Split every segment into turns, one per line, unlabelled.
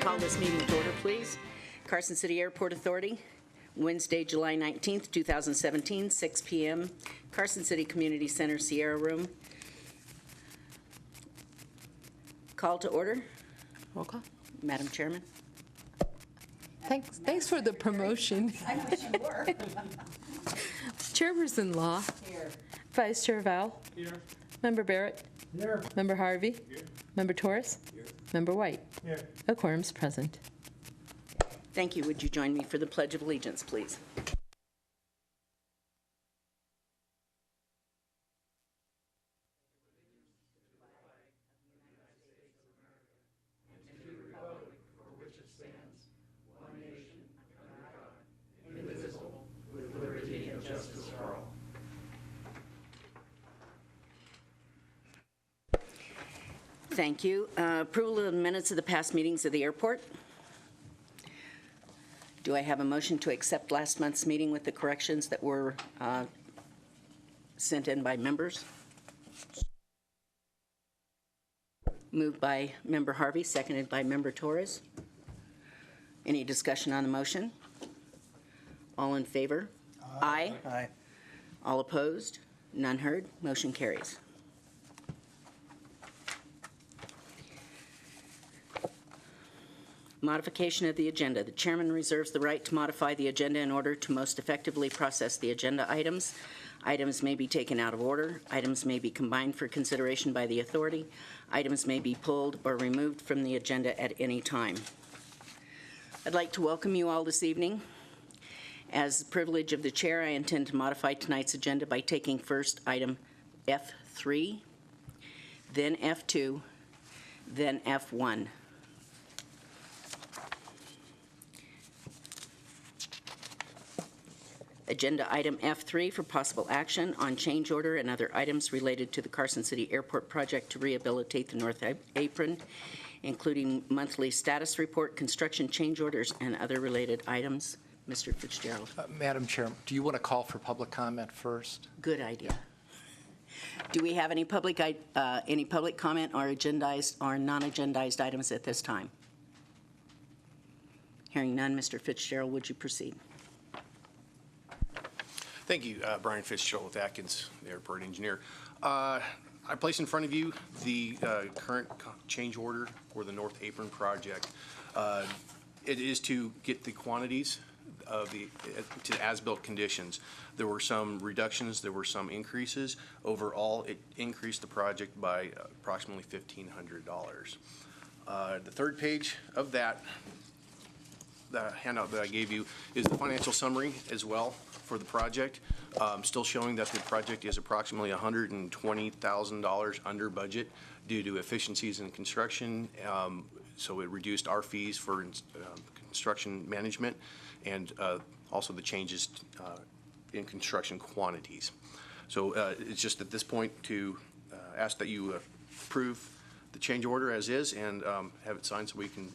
Call this meeting to order, please. Carson City Airport Authority, Wednesday, July 19th, 2017, 6 p.m. Carson City Community Center, Sierra Room. Call to order.
Roll call.
Madam Chairman.
Thanks for the promotion.
I wish you were.
Chairperson Law.
Here.
Vice Chair Val.
Here.
Member Barrett.
Here.
Member Harvey.
Here.
Member Torres.
Here.
Member White.
Here.
A quorum's present.
Thank you. Would you join me for the Pledge of Allegiance, please? Thank you. Approval of the minutes of the past meetings of the airport. Do I have a motion to accept last month's meeting with the corrections that were sent in by members? Moved by Member Harvey, seconded by Member Torres. Any discussion on the motion? All in favor? Aye.
Aye.
All opposed? None heard. Motion carries. Modification of the agenda. The chairman reserves the right to modify the agenda in order to most effectively process the agenda items. Items may be taken out of order. Items may be combined for consideration by the authority. Items may be pulled or removed from the agenda at any time. I'd like to welcome you all this evening. As the privilege of the chair, I intend to modify tonight's agenda by taking first item F3, then F2, then F1. Agenda item F3 for possible action on change order and other items related to the Carson City Airport project to rehabilitate the North Apron, including monthly status report, construction change orders, and other related items. Mr. Fitzgerald.
Madam Chair, do you want to call for public comment first?
Good idea. Do we have any public comment or agendized or non-agendized items at this time? Hearing none, Mr. Fitzgerald, would you proceed?
Thank you, Brian Fitzgerald with Atkins, the airport engineer. I place in front of you the current change order for the North Apron project. It is to get the quantities of to as-built conditions. There were some reductions, there were some increases. Overall, it increased the project by approximately $1,500. The third page of that, the handout that I gave you, is the financial summary as well for the project, still showing that the project is approximately $120,000 under budget due to efficiencies in construction. So it reduced our fees for construction management and also the changes in construction quantities. So it's just at this point to ask that you approve the change order as is and have it signed so we can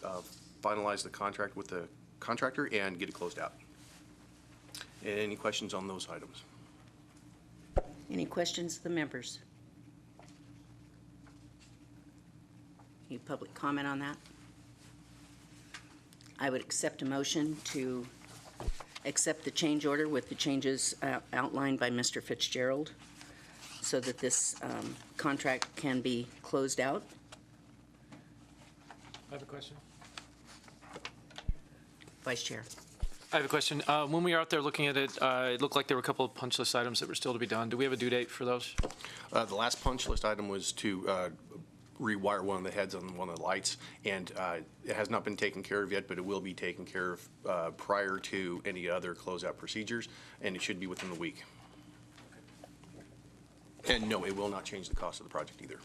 finalize the contract with the contractor and get it closed out. Any questions on those items?
Any questions of the members? Any public comment on that? I would accept a motion to accept the change order with the changes outlined by Mr. Fitzgerald so that this contract can be closed out.
I have a question.
Vice Chair.
I have a question. When we were out there looking at it, it looked like there were a couple of punch list items that were still to be done. Do we have a due date for those?
The last punch list item was to rewire one of the heads on one of the lights, and it has not been taken care of yet, but it will be taken care of prior to any other closeout procedures, and it should be within the week. And no, it will not change the cost of the project either.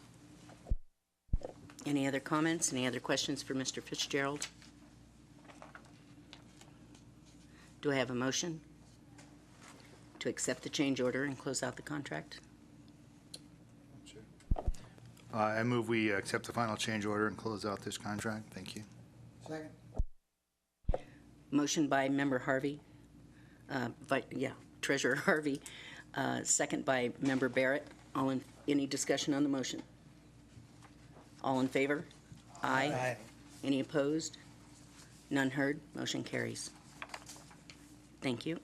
Any other comments? Any other questions for Mr. Fitzgerald? Do I have a motion to accept the change order and close out the contract?
I move we accept the final change order and close out this contract. Thank you.
Second.
Motion by Member Harvey, Treasurer Harvey, second by Member Barrett. Any discussion on the motion? All in favor? Aye.
Aye.
Any opposed? None heard. Motion carries. Thank you.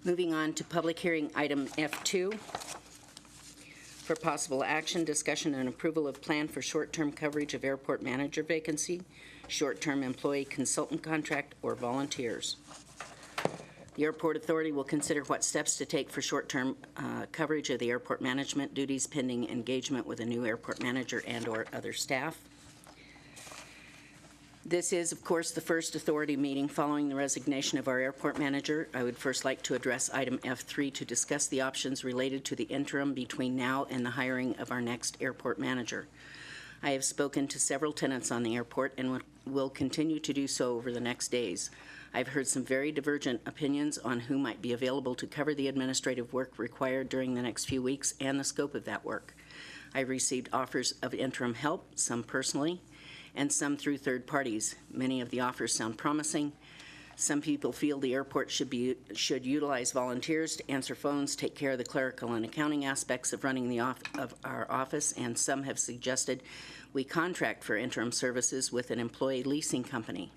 Moving on to public hearing item F2 for possible action, discussion, and approval of plan for short-term coverage of airport manager vacancy, short-term employee consultant contract, or volunteers. The Airport Authority will consider what steps to take for short-term coverage of the airport management duties pending engagement with a new airport manager and/or other staff. This is, of course, the first authority meeting following the resignation of our airport manager. I would first like to address item F3 to discuss the options related to the interim between now and the hiring of our next airport manager. I have spoken to several tenants on the airport and will continue to do so over the next days. I've heard some very divergent opinions on who might be available to cover the administrative work required during the next few weeks and the scope of that work. I received offers of interim help, some personally, and some through third parties. Many of the offers sound promising. Some people feel the airport should utilize volunteers to answer phones, take care of the clerical and accounting aspects of running of our office, and some have suggested we contract for interim services with an employee leasing company.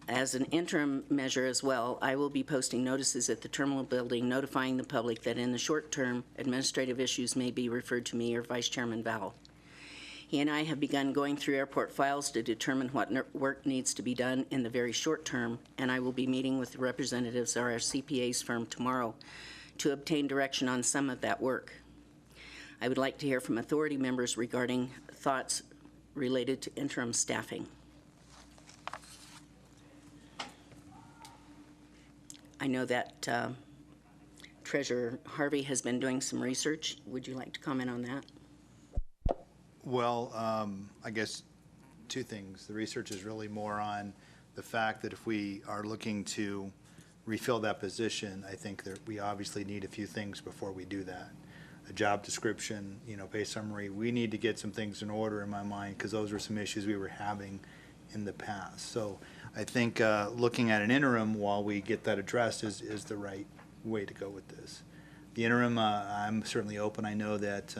As an interim measure as well, I will be posting notices at the terminal building notifying the public that in the short term, administrative issues may be referred to me or Vice Chairman Val. He and I have begun going through airport files to determine what work needs to be done in the very short term, and I will be meeting with the representatives of our CPA's firm tomorrow to obtain direction on some of that work. I would like to hear from authority members regarding thoughts related to interim staffing. I know that Treasurer Harvey has been doing some research. Would you like to comment on that?
Well, I guess two things. The research is really more on the fact that if we are looking to refill that position, I think that we obviously need a few things before we do that. A job description, pay summary. We need to get some things in order in my mind because those were some issues we were having in the past. So I think looking at an interim while we get that addressed is the right way to go with this. The interim, I'm certainly open. I know that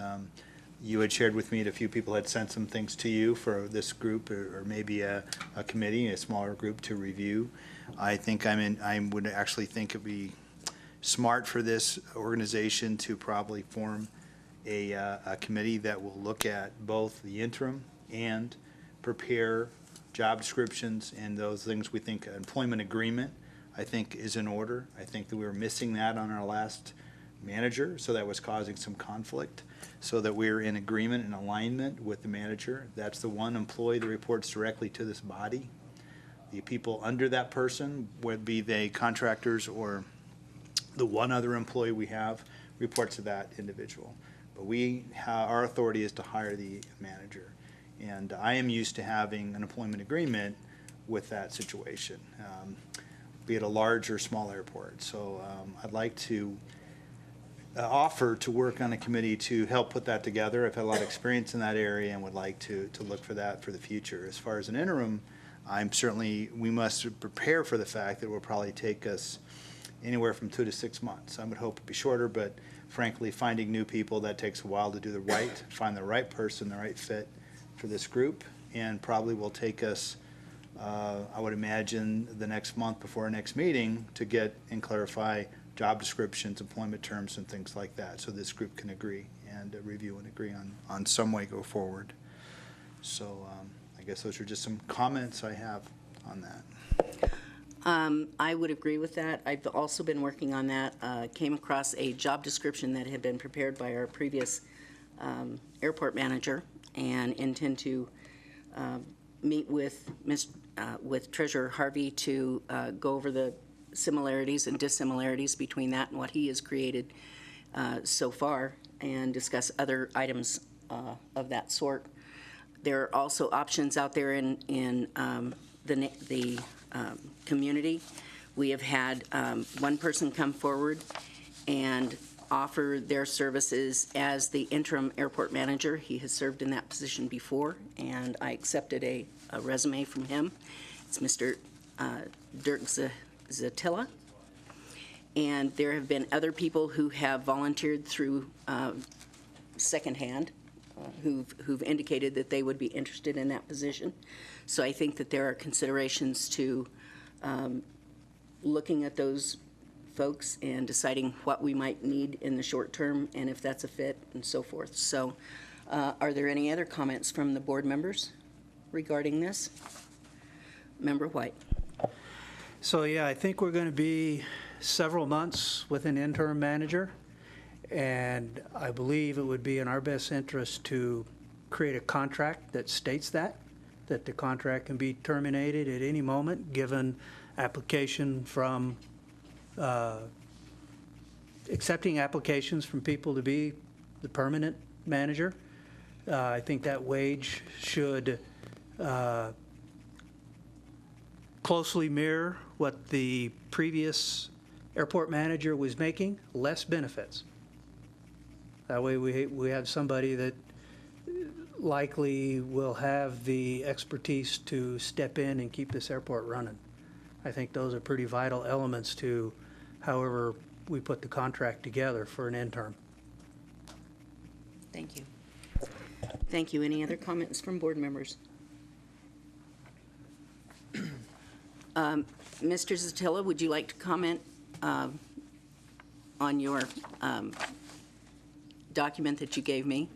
you had shared with me that a few people had sent some things to you for this group or maybe a committee, a smaller group to review. I think I would actually think it'd be smart for this organization to probably form a committee that will look at both the interim and prepare job descriptions and those things. We think employment agreement, I think, is in order. I think that we were missing that on our last manager, so that was causing some conflict, so that we're in agreement and alignment with the manager. That's the one employee that reports directly to this body. The people under that person, would be they contractors or the one other employee we have, reports to that individual. But our authority is to hire the manager. And I am used to having an employment agreement with that situation, be it a large or small airport. So I'd like to offer to work on a committee to help put that together. I've had a lot of experience in that area and would like to look for that for the future. As far as an interim, we must prepare for the fact that it will probably take us anywhere from 2 to 6 months. I would hope it'd be shorter, but frankly, finding new people, that takes a while to do find the right person, the right fit for this group, and probably will take us, I would imagine, the next month before our next meeting to get and clarify job descriptions, employment terms, and things like that, so this group can agree and review and agree on some way go forward. So I guess those are just some comments I have on that.
I would agree with that. I've also been working on that. Came across a job description that had been prepared by our previous airport manager, and intend to meet with Treasurer Harvey to go over the similarities and dissimilarities between that and what he has created so far, and discuss other items of that sort. There are also options out there in the community. We have had one person come forward and offer their services as the interim airport manager. He has served in that position before, and I accepted a resume from him. It's Mr. Dirk Zatilla. And there have been other people who have volunteered through secondhand, who've indicated that they would be interested in that position. So I think that there are considerations to looking at those folks and deciding what we might need in the short term and if that's a fit and so forth. So are there any other comments from the board members regarding this? Member White.
So, yeah, I think we're going to be several months with an interim manager, and I believe it would be in our best interest to create a contract that states that the contract can be terminated at any moment, given application from, accepting applications from people to be the permanent manager. I think that wage should closely mirror what the previous airport manager was making, less benefits. That way we have somebody that likely will have the expertise to step in and keep this airport running. I think those are pretty vital elements to however we put the contract together for an interim.
Thank you. Thank you. Any other comments from board members? Mr. Zatilla, would you like to comment on your document that you gave me?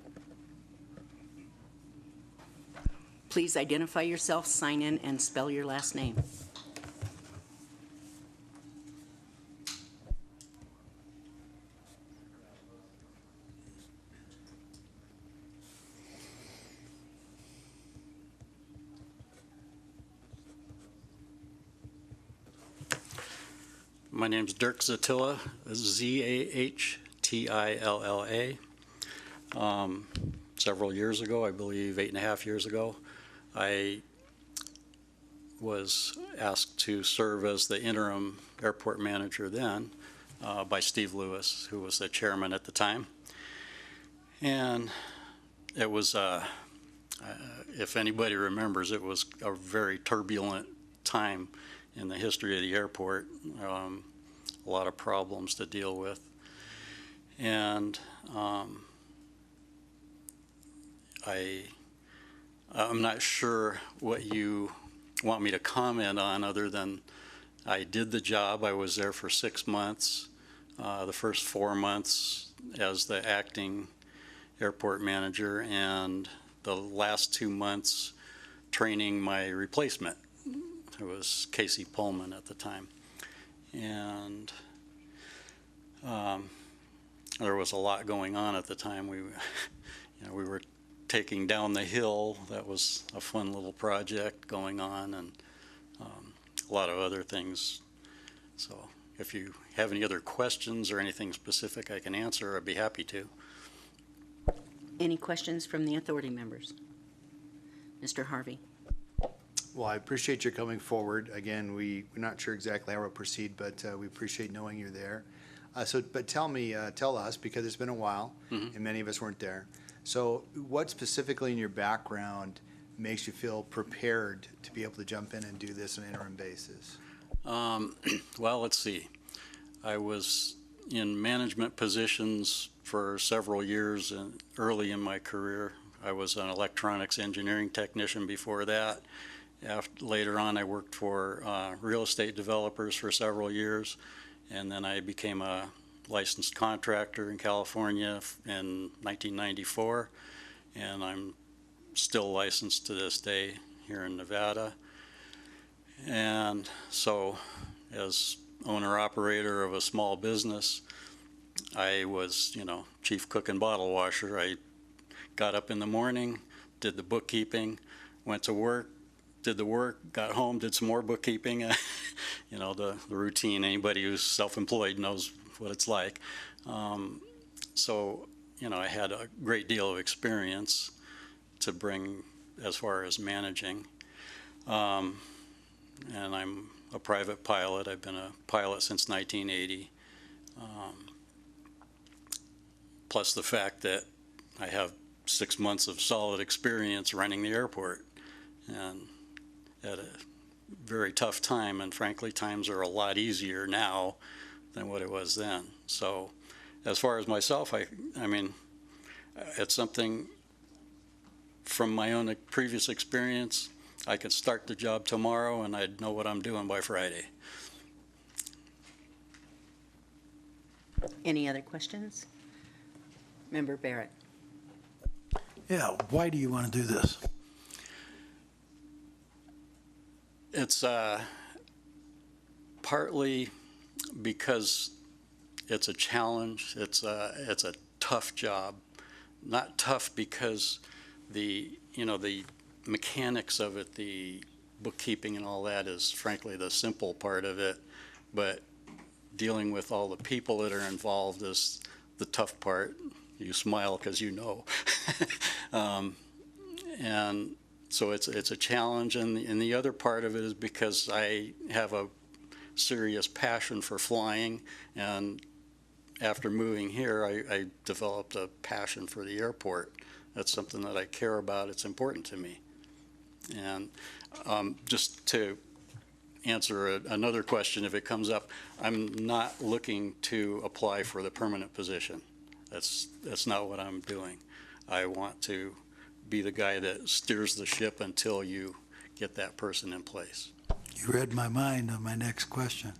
Please identify yourself, sign in, and spell your last name.
My name's Dirk Zatilla, Z-A-H-T-I-L-L-A. Several years ago, I believe 8.5 years ago, I was asked to serve as the interim airport manager then by Steve Lewis, who was the chairman at the time. And it was, if anybody remembers, it was a very turbulent time in the history of the airport. A lot of problems to deal with. And I'm not sure what you want me to comment on other than I did the job. I was there for 6 months, the first 4 months as the acting airport manager, and the last 2 months training my replacement. It was Casey Pullman at the time. And there was a lot going on at the time. We were taking down the hill. That was a fun little project going on, and a lot of other things. So if you have any other questions or anything specific I can answer, I'd be happy to.
Any questions from the authority members? Mr. Harvey.
Well, I appreciate your coming forward. Again, we're not sure exactly how we'll proceed, but we appreciate knowing you're there. But tell us, because it's been a while, and many of us weren't there. So what specifically in your background makes you feel prepared to be able to jump in and do this on an interim basis?
Well, let's see. I was in management positions for several years and early in my career. I was an electronics engineering technician before that. Later on, I worked for real estate developers for several years, and then I became a licensed contractor in California in 1994, and I'm still licensed to this day here in Nevada. And so, as owner-operator of a small business, I was, chief cook and bottle washer. I got up in the morning, did the bookkeeping, went to work, did the work, got home, did some more bookkeeping, the routine. Anybody who's self-employed knows what it's like. So, I had a great deal of experience to bring as far as managing. And I'm a private pilot. I've been a pilot since 1980. plus the fact that I have 6 months of solid experience running the airport, and at a very tough time, and frankly, times are a lot easier now than what it was then. So as far as myself, I mean, it's something from my own previous experience. I could start the job tomorrow and I'd know what I'm doing by Friday.
Any other questions? Member Barrett.
Yeah, why do you want to do this?
It's partly because it's a challenge. It's a tough job. Not tough because the mechanics of it, the bookkeeping and all that is frankly the simple part of it, but dealing with all the people that are involved is the tough part. You smile because you know. And so it's a challenge, and the other part of it is because I have a serious passion for flying, and after moving here, I developed a passion for the airport. That's something that I care about. It's important to me. And just to answer another question, if it comes up, I'm not looking to apply for the permanent position. That's not what I'm doing. I want to be the guy that steers the ship until you get that person in place.
You read my mind on my next question.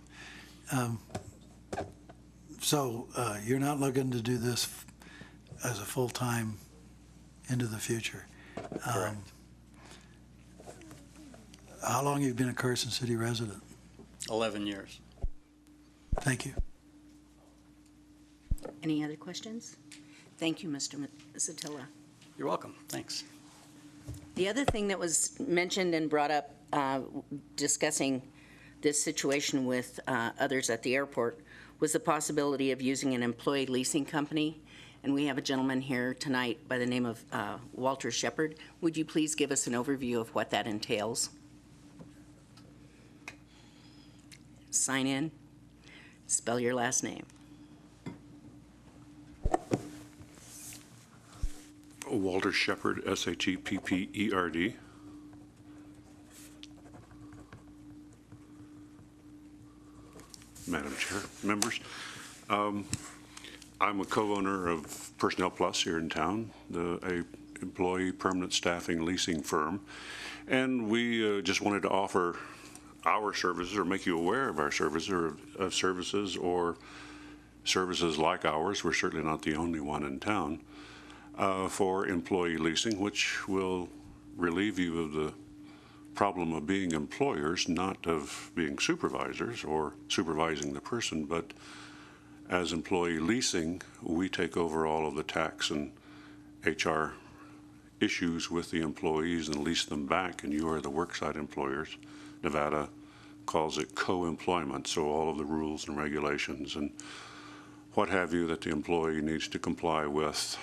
So you're not looking to do this as a full-time into the future?
Correct.
How long have you been a Carson City resident?
11 years.
Thank you.
Any other questions? Thank you, Mr. Zatilla.
You're welcome. Thanks.
The other thing that was mentioned and brought up discussing this situation with others at the airport was the possibility of using an employee leasing company. And we have a gentleman here tonight by the name of Walter Shepard. Would you please give us an overview of what that entails? Sign in, spell your last name.
Walter Shepard, S-H-E-P-P-E-R-D. Madam Chair, members, I'm a co-owner of Personnel Plus here in town, a employee permanent staffing leasing firm, and we just wanted to offer our services or make you aware of our services or services like ours. We're certainly not the only one in town. For employee leasing, which will relieve you of the problem of being employers, not of being supervisors or supervising the person, but as employee leasing, we take over all of the tax and HR issues with the employees and lease them back, and you are the worksite employers. Nevada calls it co-employment, so all of the rules and regulations and what have you that the employee needs to comply with.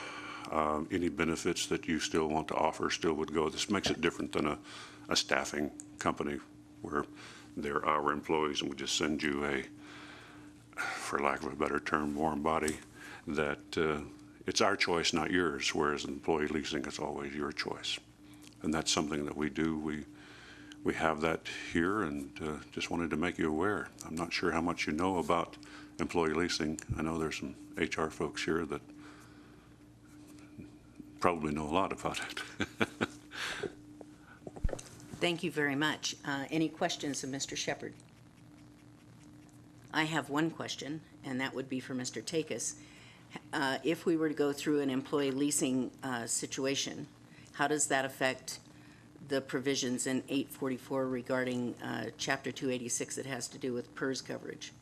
Any benefits that you still want to offer still would go. This makes it different than a staffing company where they're our employees and we just send you a, for lack of a better term, warm body, that it's our choice, not yours, whereas employee leasing is always your choice. And that's something that we do. We have that here, and just wanted to make you aware. I'm not sure how much you know about employee leasing. I know there's some HR folks here that probably know a lot about it.
Thank you very much. Any questions of Mr. Shepard? I have one question, and that would be for Mr. Takis. If we were to go through an employee leasing situation, how does that affect the provisions in 844 regarding Chapter 286 that has to do with PERS coverage?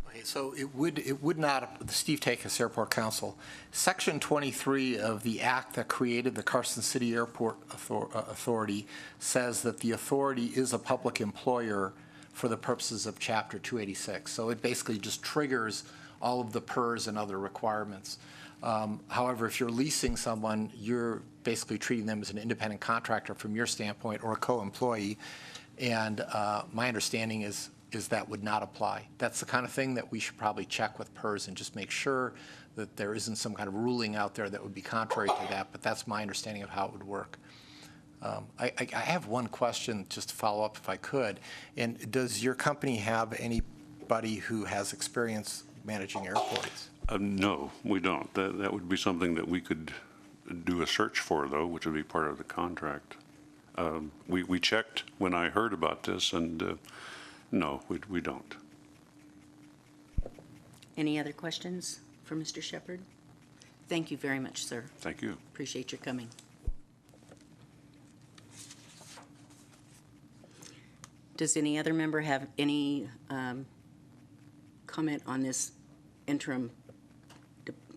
Okay, so it would not, the Steve Takis Airport Council, Section 23 of the act that created the Carson City Airport Authority says that the authority is a public employer for the purposes of Chapter 286. So it basically just triggers all of the PERS and other requirements. However, if you're leasing someone, you're basically treating them as an independent contractor from your standpoint or a co-employee. And my understanding is is that would not apply. That's the kind of thing that we should probably check with PERS and just make sure that there isn't some kind of ruling out there that would be contrary to that, but that's my understanding of how it would work. I have one question just to follow up if I could. And does your company have anybody who has experience managing airports?
No, we don't. That would be something that we could do a search for, though, which would be part of the contract. We checked when I heard about this, and no, we don't.
Any other questions for Mr. Shepard? Thank you very much, sir.
Thank you.
Appreciate your coming. Does any other member have any comment on this interim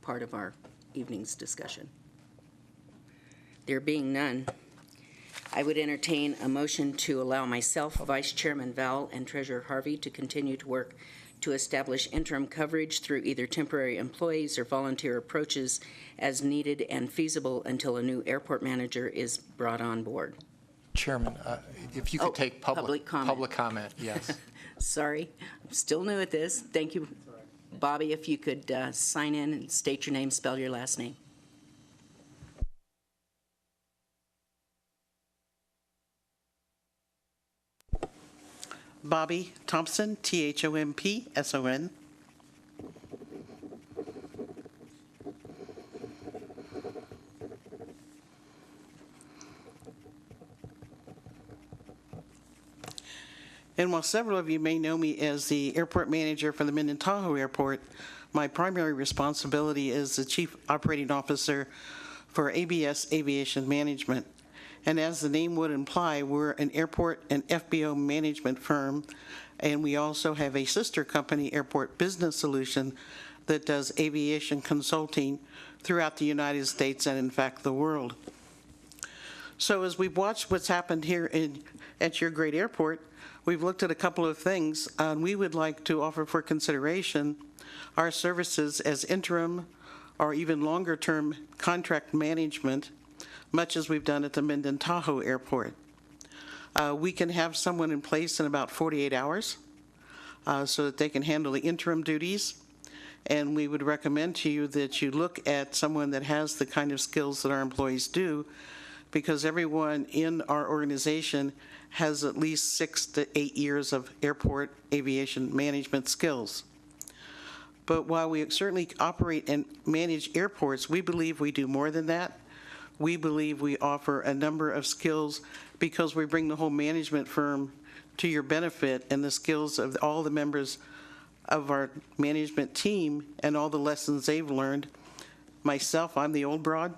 part of our evening's discussion? There being none, I would entertain a motion to allow myself, Vice Chairman Val, and Treasurer Harvey to continue to work to establish interim coverage through either temporary employees or volunteer approaches as needed and feasible until a new airport manager is brought on board.
Chairman, if you could take
public comment.
Public comment, yes.
Sorry, I'm still new at this. Thank you. Bobby, if you could sign in and state your name, spell your last name.
Bobby Thompson, Thompson. And while several of you may know me as the airport manager for the Minden Tahoe Airport, my primary responsibility is the Chief Operating Officer for ABS Aviation Management. And as the name would imply, we're an airport and FBO management firm, and we also have a sister company, Airport Business Solution, that does aviation consulting throughout the United States and, in fact, the world. So as we've watched what's happened here at your great airport, we've looked at a couple of things, and we would like to offer for consideration our services as interim or even longer-term contract management, much as we've done at the Minden Tahoe Airport. We can have someone in place in about 48 hours so that they can handle the interim duties, and we would recommend to you that you look at someone that has the kind of skills that our employees do, because everyone in our organization has at least 6 to 8 years of airport aviation management skills. But while we certainly operate and manage airports, we believe we do more than that. We believe we offer a number of skills because we bring the whole management firm to your benefit and the skills of all the members of our management team and all the lessons they've learned. Myself, I'm the old broad.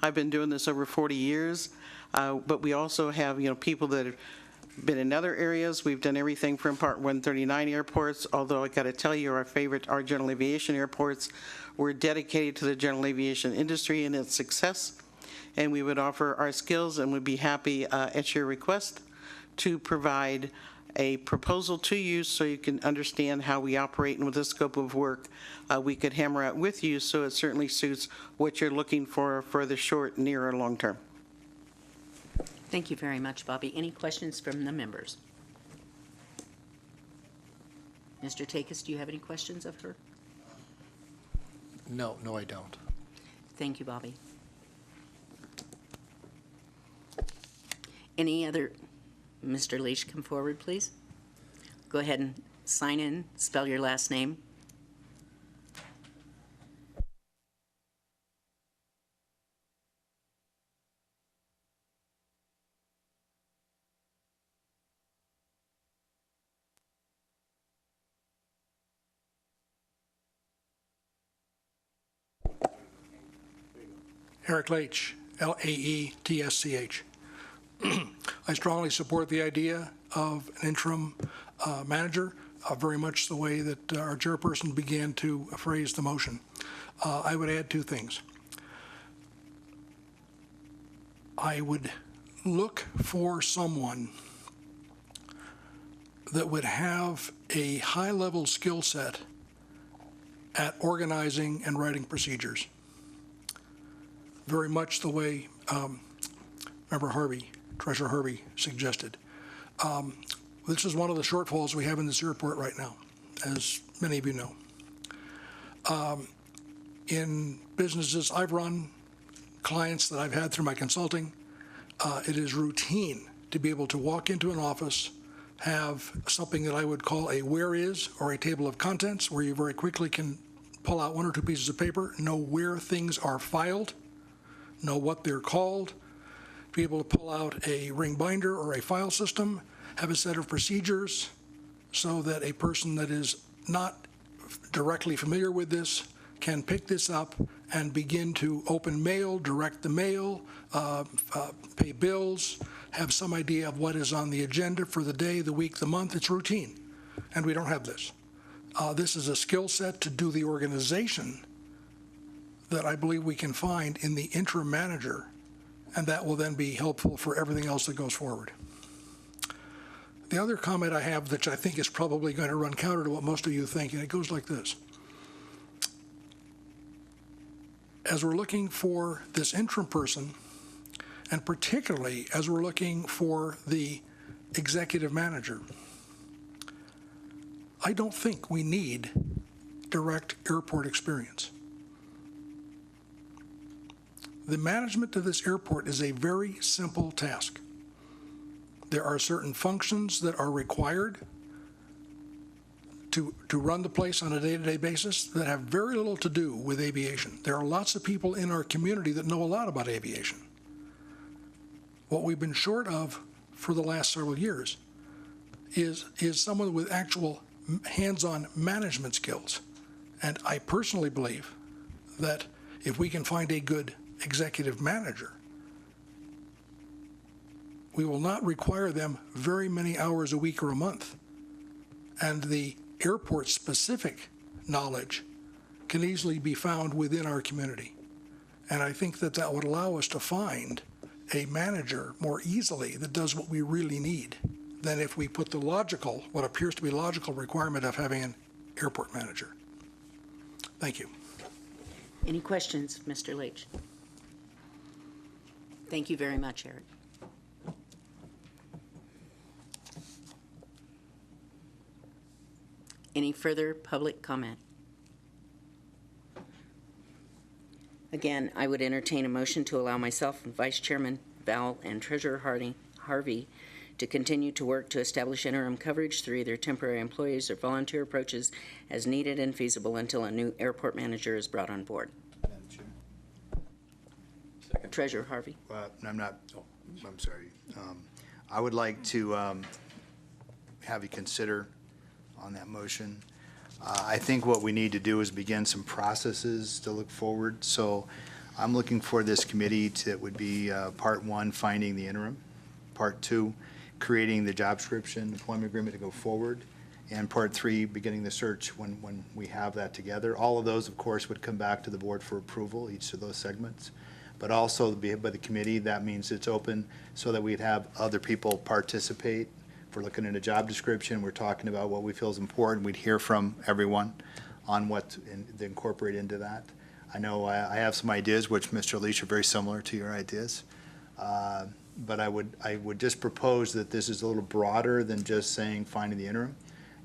I've been doing this over 40 years, but we also have, people that have been in other areas. We've done everything from Part 139 airports, although I got to tell you, our general aviation airports, we're dedicated to the general aviation industry and its success, and we would offer our skills and would be happy at your request to provide a proposal to you so you can understand how we operate and with the scope of work we could hammer out with you, so it certainly suits what you're looking for the short, near, or long term.
Thank you very much, Bobby. Any questions from the members? Mr. Takis, do you have any questions of her?
No, I don't.
Thank you, Bobby. Any other? Mr. Leash, come forward, please. Go ahead and sign in. Spell your last name.
Eric Laetsch, Laetsch. I strongly support the idea of an interim manager, very much the way that our chairperson began to phrase the motion. I would add 2 things. I would look for someone that would have a high-level skill set at organizing and writing procedures, very much the way Member Harvey, Treasurer Harvey, suggested. This is one of the shortfalls we have in this airport right now, as many of you know. In businesses I've run, clients that I've had through my consulting, it is routine to be able to walk into an office, have something that I would call a where is or a table of contents, where you very quickly can pull out one or two pieces of paper, know where things are filed, know what they're called, be able to pull out a ring binder or a file system, have a set of procedures so that a person that is not directly familiar with this can pick this up and begin to open mail, direct the mail, pay bills, have some idea of what is on the agenda for the day, the week, the month. It's routine, and we don't have this. This is a skill set to do the organization that I believe we can find in the interim manager, and that will then be helpful for everything else that goes forward. The other comment I have, which I think is probably going to run counter to what most of you think, and it goes like this. As we're looking for this interim person, and particularly as we're looking for the executive manager, I don't think we need direct airport experience. The management of this airport is a very simple task. There are certain functions that are required to run the place on a day-to-day basis that have very little to do with aviation. There are lots of people in our community that know a lot about aviation. What we've been short of for the last several years is someone with actual hands-on management skills. And I personally believe that if we can find a good executive manager, we will not require them very many hours a week or a month. And the airport-specific knowledge can easily be found within our community. And I think that that would allow us to find a manager more easily that does what we really need than if we put the logical, what appears to be logical requirement of having an airport manager. Thank you.
Any questions, Mr. Leach? Thank you very much, Eric. Any further public comment? Again, I would entertain a motion to allow myself and Vice Chairman Val and Treasurer Harvey to continue to work to establish interim coverage through either temporary employees or volunteer approaches as needed and feasible until a new airport manager is brought on board.
Madam Chair.
Second.
Treasurer Harvey.
I'm sorry. I would like to have you consider on that motion. I think what we need to do is begin some processes to look forward. So I'm looking for this committee that would be part one, finding the interim, part two, creating the job description, employment agreement to go forward, and part three, beginning the search when we have that together. All of those, of course, would come back to the board for approval, each of those segments. But also be by the committee, that means it's open so that we'd have other people participate. If we're looking at a job description, we're talking about what we feel is important, we'd hear from everyone on what to incorporate into that. I know I have some ideas, which Mr. Leach are very similar to your ideas. But I would just propose that this is a little broader than just saying finding the interim,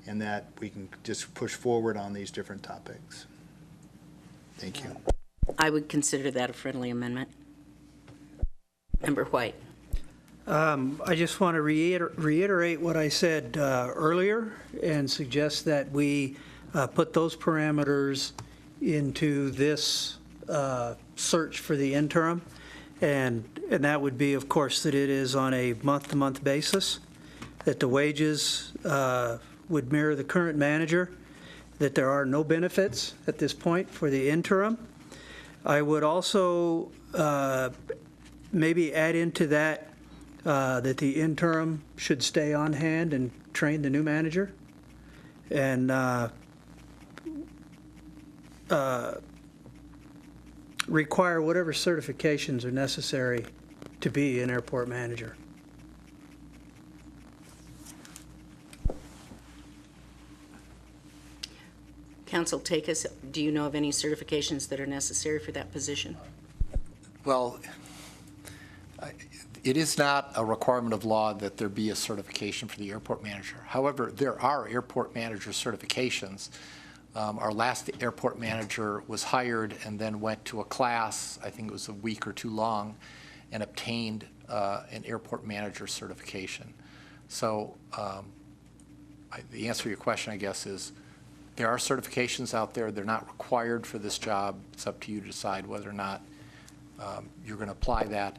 and that we can just push forward on these different topics. Thank you.
I would consider that a friendly amendment. Member White.
I just want to reiterate what I said earlier and suggest that we put those parameters into this search for the interim. And that would be, of course, that it is on a month-to-month basis, that the wages would mirror the current manager, that there are no benefits at this point for the interim. I would also maybe add into that that the interim should stay on hand and train the new manager, and require whatever certifications are necessary to be an airport manager.
Council, take us. Do you know of any certifications that are necessary for that position?
Well, It is not a requirement of law that there be a certification for the airport manager. However, there are airport manager certifications. Our last airport manager was hired and then went to a class, I think it was a week or two long, and obtained an airport manager certification. So the answer to your question, I guess, is there are certifications out there. They're not required for this job. It's up to you to decide whether or not you're going to apply that.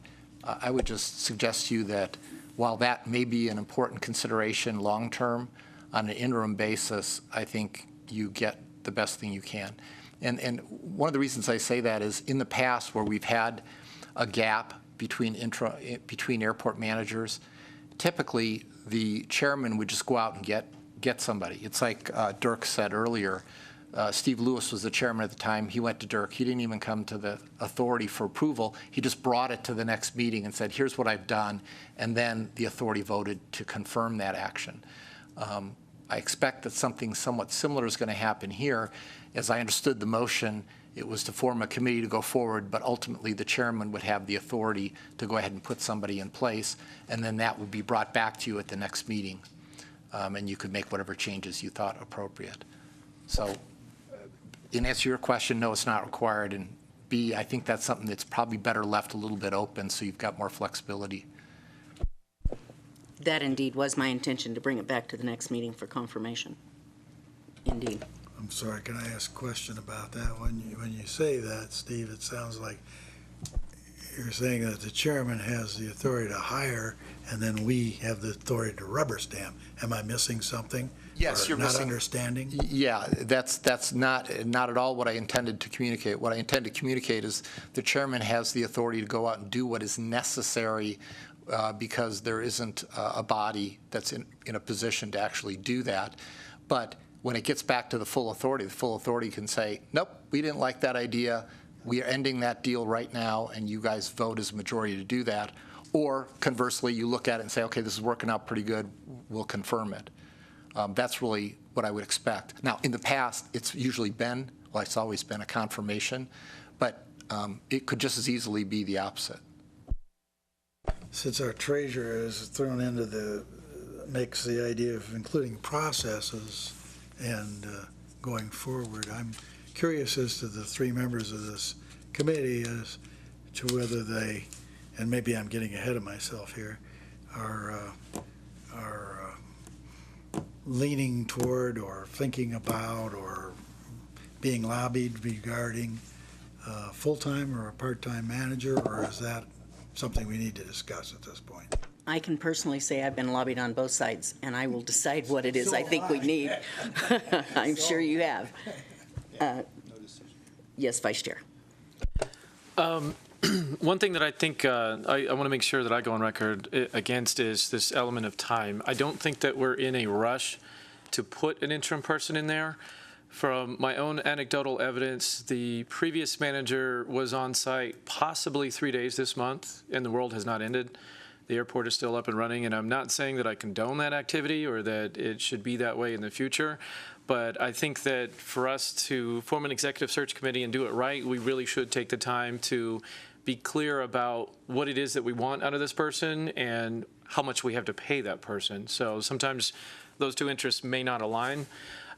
I would just suggest to you that while that may be an important consideration long-term, on an interim basis, I think you get the best thing you can. And one of the reasons I say that is in the past where we've had a gap between airport managers, typically the chairman would just go out and get somebody. It's like Dirk said earlier. Steve Lewis was the chairman at the time. He went to Dirk. He didn't even come to the authority for approval. He just brought it to the next meeting and said, here's what I've done. And then the authority voted to confirm that action. I expect that something somewhat similar is going to happen here. As I understood the motion, it was to form a committee to go forward, but ultimately the chairman would have the authority to go ahead and put somebody in place, and then that would be brought back to you at the next meeting, and you could make whatever changes you thought appropriate. So in answer to your question, no, it's not required, and B, I think that's something that's probably better left a little bit open so you've got more flexibility.
That indeed was my intention, to bring it back to the next meeting for confirmation. Indeed.
I'm sorry, can I ask a question about that? When you say that, Steve, it sounds like you're saying that the chairman has the authority to hire and then we have the authority to rubber stamp. Am I missing something?
Yes, you're
not
missing.
Understanding?
Yeah, that's not at all what I intended to communicate. What I intend to communicate is the chairman has the authority to go out and do what is necessary because there isn't a body that's in a position to actually do that. But when it gets back to the full authority can say, nope, we didn't like that idea. We are ending that deal right now, and you guys vote as a majority to do that. Or conversely, you look at it and say, okay, this is working out pretty good. We'll confirm it. That's really what I would expect. Now, in the past, it's usually been, well, it's always been a confirmation, but it could just as easily be the opposite.
Since our treasurer is thrown into the mix, the idea of including processes and going forward, I'm curious as to the three members of this committee as to whether they, and maybe I'm getting ahead of myself here, are leaning toward or thinking about or being lobbied regarding a full-time or a part-time manager, or is that something we need to discuss at this point?
I can personally say I've been lobbied on both sides, and I will decide what it is I think we need. I'm sure you have. Yes, Vice Chair.
One thing that I think I want to make sure that I go on record against is this element of time. I don't think that we're in a rush to put an interim person in there. From my own anecdotal evidence, the previous manager was on site possibly 3 days this month, and the world has not ended. The airport is still up and running, and I'm not saying that I condone that activity or that it should be that way in the future, but I think that for us to form an executive search committee and do it right, we really should take the time to be clear about what it is that we want out of this person and how much we have to pay that person. So sometimes those two interests may not align.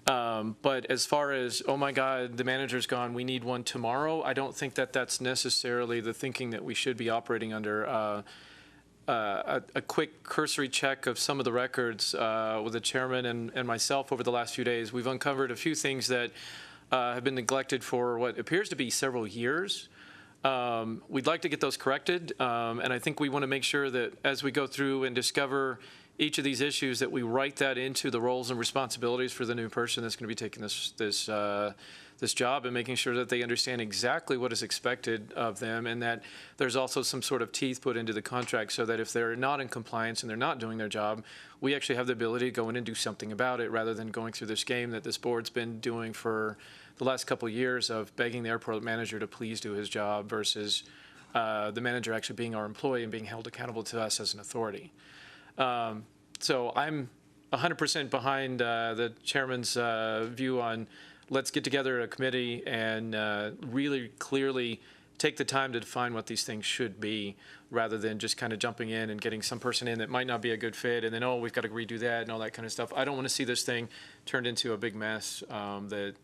But as far as, oh my God, the manager's gone, we need one tomorrow, I don't think that that's necessarily the thinking that we should be operating under. A quick cursory check of some of the records with the chairman and myself over the last few days, we've uncovered a few things that have been neglected for what appears to be several years. We'd like to get those corrected, and I think we want to make sure that as we go through and discover each of these issues that we write that into the roles and responsibilities for the new person that's going to be taking this job, and making sure that they understand exactly what is expected of them, and that there's also some sort of teeth put into the contract so that if they're not in compliance and they're not doing their job, we actually have the ability to go in and do something about it rather than going through this game that this board's been doing for the last couple of years of begging the airport manager to please do his job versus the manager actually being our employee and being held accountable to us as an authority. So I'm 100% behind the chairman's view on let's get together a committee and really clearly take the time to define what these things should be, rather than just kind of jumping in and getting some person in that might not be a good fit, and then, oh, we've got to redo that and all that kind of stuff. I don't want to see this thing turned into a big mess that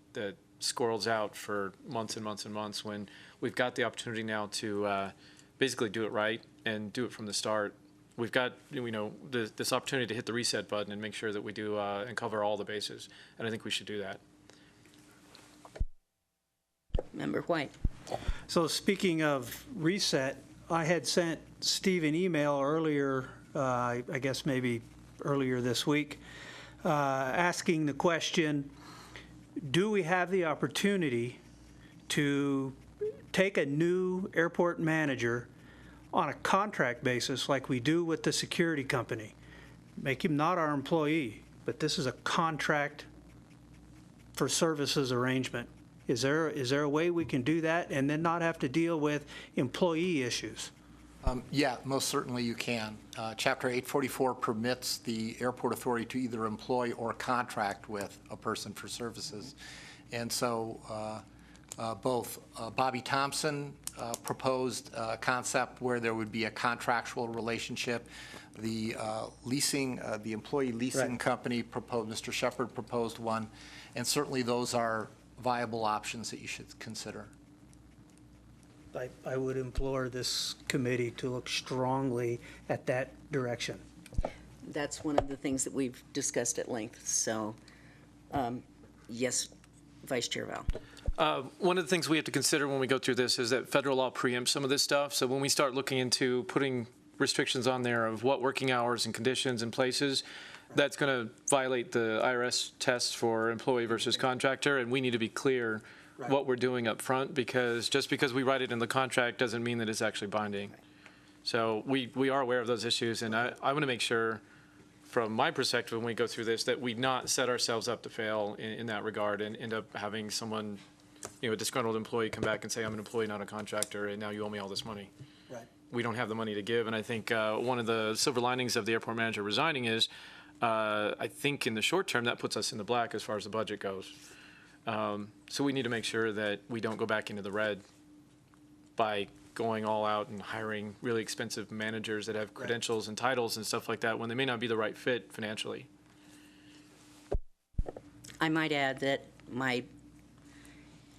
squirrels out for months and months and months, when we've got the opportunity now to basically do it right and do it from the start. We've got, this opportunity to hit the reset button and make sure that we do and cover all the bases, and I think we should do that.
Member White.
So speaking of reset, I had sent Steve an email earlier, I guess maybe earlier this week, asking the question, do we have the opportunity to take a new airport manager on a contract basis like we do with the security company? Make him not our employee, but this is a contract for services arrangement. Is there a way we can do that and then not have to deal with employee issues?
Yeah, most certainly you can. Chapter 844 permits the airport authority to either employ or contract with a person for services. And so both Bobby Thompson proposed a concept where there would be a contractual relationship. The the employee leasing company proposed, Mr. Shepard proposed one, and certainly those are viable options that you should consider.
I would implore this committee to look strongly at that direction.
That's one of the things that we've discussed at length. So, yes, Vice Chair Val.
One of the things we have to consider when we go through this is that federal law preempts some of this stuff. So when we start looking into putting restrictions on there of what working hours and conditions and places, that's going to violate the IRS tests for employee versus contractor, and we need to be clear what we're doing up front, because just because we write it in the contract doesn't mean that it's actually binding. So we are aware of those issues, and I want to make sure, from my perspective, when we go through this, that we not set ourselves up to fail in that regard and end up having someone, a disgruntled employee come back and say, I'm an employee, not a contractor, and now you owe me all this money.
Right.
We don't have the money to give, and I think one of the silver linings of the airport manager resigning is, I think in the short term, that puts us in the black as far as the budget goes. So we need to make sure that we don't go back into the red by going all out and hiring really expensive managers that have credentials and titles and stuff like that when they may not be the right fit financially.
I might add that my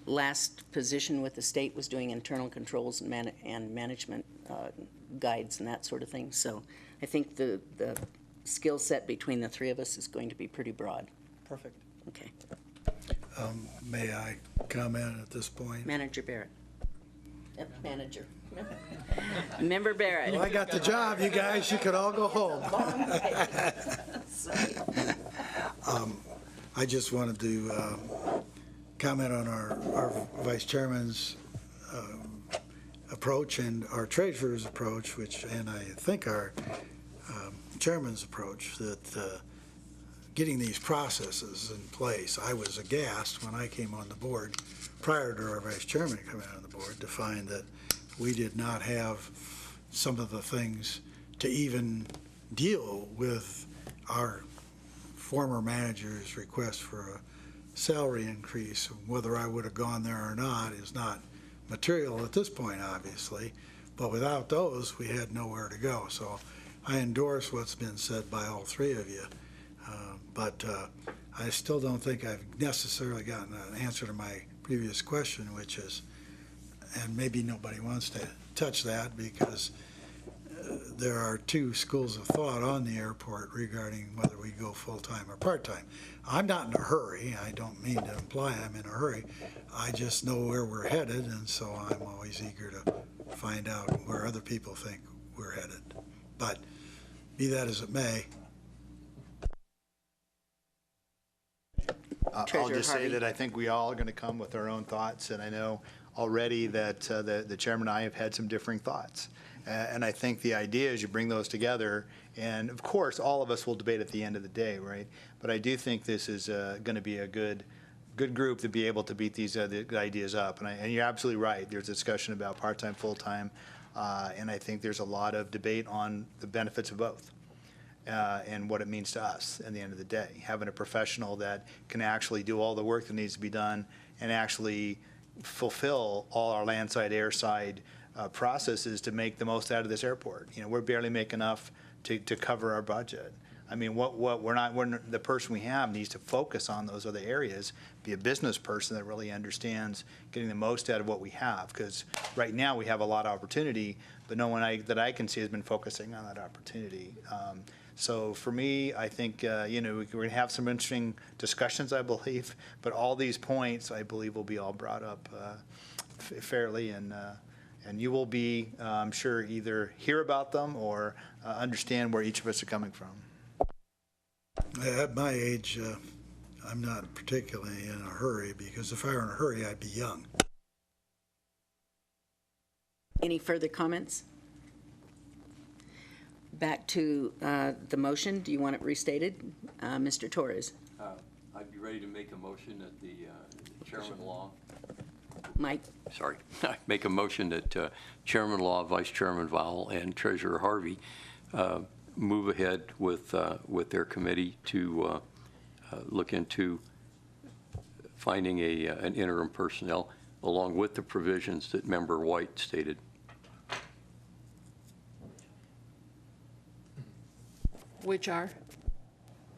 last position with the state was doing internal controls and management guides and that sort of thing. So I think the skill set between the three of us is going to be pretty broad.
Perfect.
Okay.
May I comment at this point?
Manager Barrett. Manager. Member Barrett.
Well, I got the job, you guys. You could all go home. I just wanted to comment on our vice chairman's approach and our treasurer's approach, and I think our chairman's approach, that getting these processes in place. I was aghast when I came on the board, prior to our vice chairman coming on the board, to find that we did not have some of the things to even deal with our former manager's request for a salary increase. Whether I would have gone there or not is not material at this point, obviously, but without those, we had nowhere to go. So I endorse what's been said by all three of you. But I still don't think I've necessarily gotten an answer to my previous question, which is, and maybe nobody wants to touch that, because there are two schools of thought on the airport regarding whether we go full-time or part-time. I'm not in a hurry. I don't mean to imply I'm in a hurry. I just know where we're headed, and so I'm always eager to find out where other people think we're headed. But be that as it may,
I'll just say that I think we all are going to come with our own thoughts, and I know already that the chairman and I have had some differing thoughts. And I think the idea is you bring those together, and of course, all of us will debate at the end of the day, right? But I do think this is going to be a good group to be able to beat these ideas up. And you're absolutely right. There's a discussion about part-time, full-time, and I think there's a lot of debate on the benefits of both. And what it means to us at the end of the day. Having a professional that can actually do all the work that needs to be done and actually fulfill all our landside, airside processes to make the most out of this airport. You know, we're barely making enough to cover our budget. I mean, the person we have needs to focus on those other areas, be a business person that really understands getting the most out of what we have. Because right now we have a lot of opportunity, but no one that I can see has been focusing on that opportunity. So for me, I think, you know, we're going to have some interesting discussions, I believe, but all these points, I believe, will be all brought up fairly, and you will be, I'm sure, either hear about them or understand where each of us are coming from.
At my age, I'm not particularly in a hurry, because if I were in a hurry, I'd be young.
Any further comments? Back to the motion. Do you want it restated? Mr. Torres?
I'd be ready to make a motion that the Chairman Law.
Mike?
Sorry. Make a motion that Chairman Law, Vice Chairman Vowell, and Treasurer Harvey move ahead with their committee to look into finding an interim personnel along with the provisions that Member White stated.
Which are?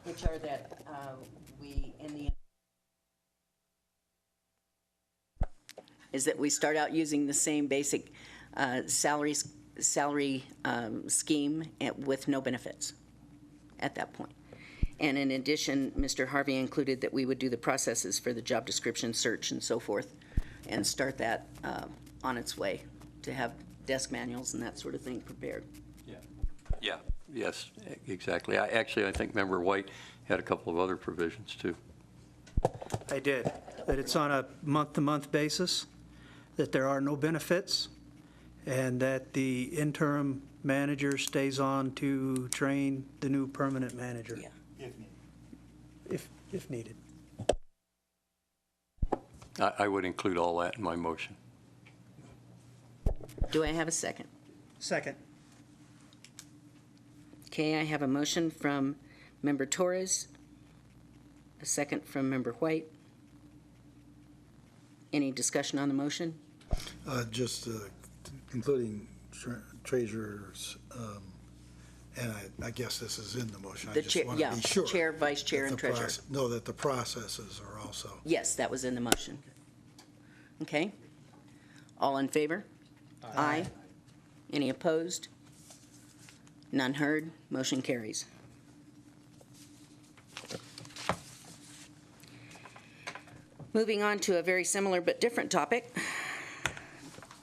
Which are that we, in the, is that we start out using the same basic salary scheme with no benefits at that point. And in addition, Mr. Harvey included that we would do the processes for the job description search and so forth, and start that on its way to have desk manuals and that sort of thing prepared.
Yeah. Yes, exactly. I think Member White had a couple of other provisions too.
I did, that it's on a month-to-month basis, that there are no benefits, and that the interim manager stays on to train the new permanent manager.
Yeah.
If needed.
I would include all that in my motion.
Do I have a second?
Second.
Okay, I have a motion from Member Torres, a second from Member White. Any discussion on the motion?
Just including treasurers, and I guess this is in the motion.
The
I just
chair,
want
yeah,
to be sure.
chair, vice chair, and treasurer.
No, that the processes are also.
Yes, that was in the motion. Okay. All in favor? Aye. Any opposed? None heard. Motion carries. Moving on to a very similar but different topic.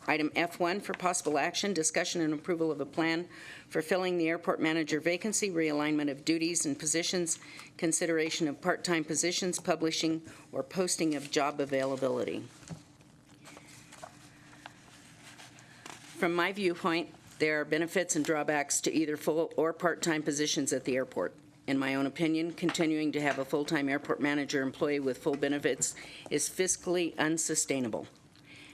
Item F1 for possible action, discussion and approval of a plan for filling the airport manager vacancy, realignment of duties and positions, consideration of part-time positions, publishing or posting of job availability. From my viewpoint, there are benefits and drawbacks to either full or part-time positions at the airport. In my own opinion, continuing to have a full-time airport manager employee with full benefits is fiscally unsustainable.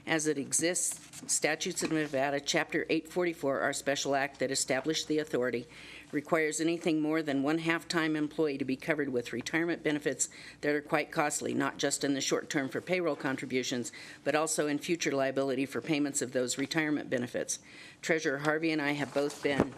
As it exists, statutes of Nevada, Chapter 844, our special act that established the authority, requires anything more than one half-time employee to be covered with retirement benefits that are quite costly, not just in the short term for payroll contributions, but also in future liability for payments of those retirement benefits. Treasurer Harvey and I have both been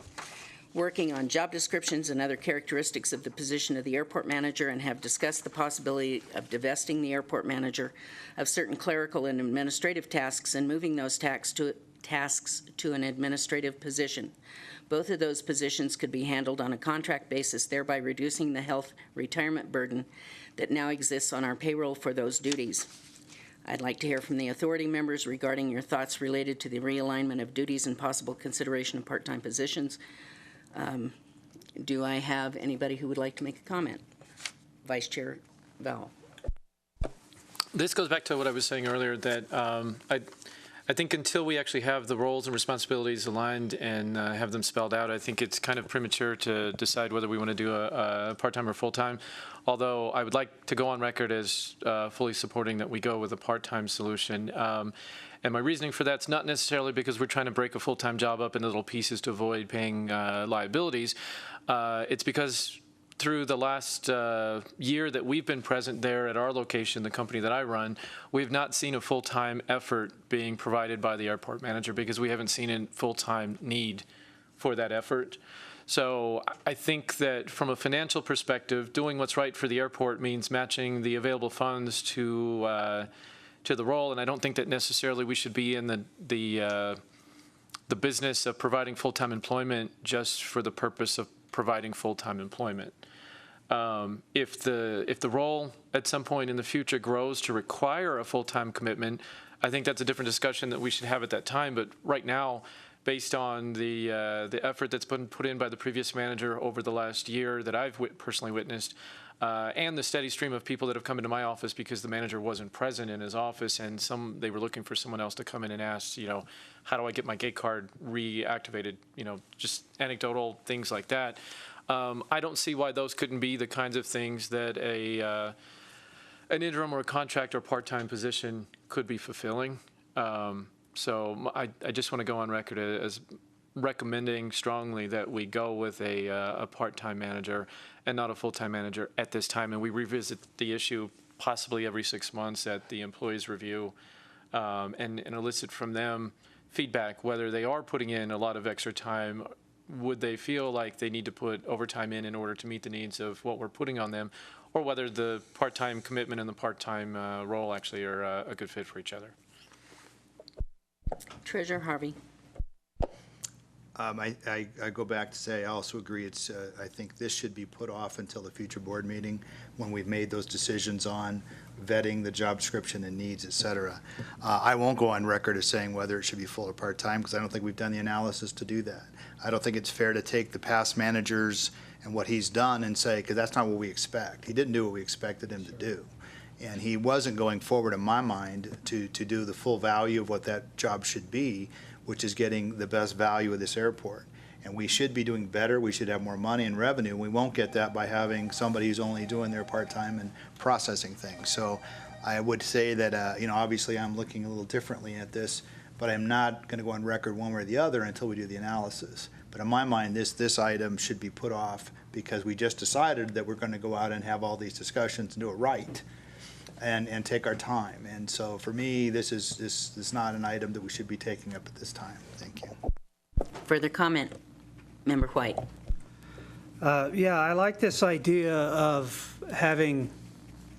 working on job descriptions and other characteristics of the position of the airport manager and have discussed the possibility of divesting the airport manager of certain clerical and administrative tasks and moving those tasks to an administrative position. Both of those positions could be handled on a contract basis, thereby reducing the health retirement burden that now exists on our payroll for those duties. I'd like to hear from the authority members regarding your thoughts related to the realignment of duties and possible consideration of part-time positions. Do I have anybody who would like to make a comment? Vice Chair Vowell.
This goes back to what I was saying earlier, that I think until we actually have the roles and responsibilities aligned and have them spelled out, I think it's kind of premature to decide whether we want to do a part-time or full-time. Although I would like to go on record as fully supporting that we go with a part-time solution. And my reasoning for that's not necessarily because we're trying to break a full-time job up into little pieces to avoid paying liabilities. It's because through the last year that we've been present there at our location, the company that I run, we've not seen a full-time effort being provided by the airport manager because we haven't seen a full-time need for that effort. So I think that from a financial perspective, doing what's right for the airport means matching the available funds to the role, and I don't think that necessarily we should be in the business of providing full-time employment just for the purpose of providing full-time employment. If the role at some point in the future grows to require a full-time commitment, I think that's a different discussion that we should have at that time. But right now, based on the effort that's been put in by the previous manager over the last year that I've personally witnessed, and the steady stream of people that have come into my office because the manager wasn't present in his office, and they were looking for someone else to come in and ask, how do I get my gate card reactivated? Just anecdotal things like that. I don't see why those couldn't be the kinds of things that an interim or a contract or part-time position could be fulfilling. So I just want to go on record as recommending strongly that we go with a part-time manager and not a full-time manager at this time, and we revisit the issue possibly every 6 months at the employees' review, and elicit from them feedback whether they are putting in a lot of extra time. Would they feel like they need to put overtime in order to meet the needs of what we're putting on them, or whether the part-time commitment and the part-time role actually are a good fit for each other.
Treasurer Harvey.
I go back to say, I also agree, I think this should be put off until the future board meeting when we've made those decisions on vetting the job description and needs, et cetera. I won't go on record as saying whether it should be full or part-time, because I don't think we've done the analysis to do that. I don't think it's fair to take the past managers and what he's done and say, because that's not what we expect. He didn't do what we expected him to do. And he wasn't going forward, in my mind, to do the full value of what that job should be, which is getting the best value of this airport. And we should be doing better. We should have more money and revenue. We won't get that by having somebody who's only doing their part-time and processing things. So I would say that, obviously I'm looking a little differently at this, but I'm not going to go on record one way or the other until we do the analysis. But in my mind, this item should be put off because we just decided that we're going to go out and have all these discussions and do it right. And take our time. And so for me, this is not an item that we should be taking up at this time. Thank you.
Further comment? Member White.
Yeah, I like this idea of having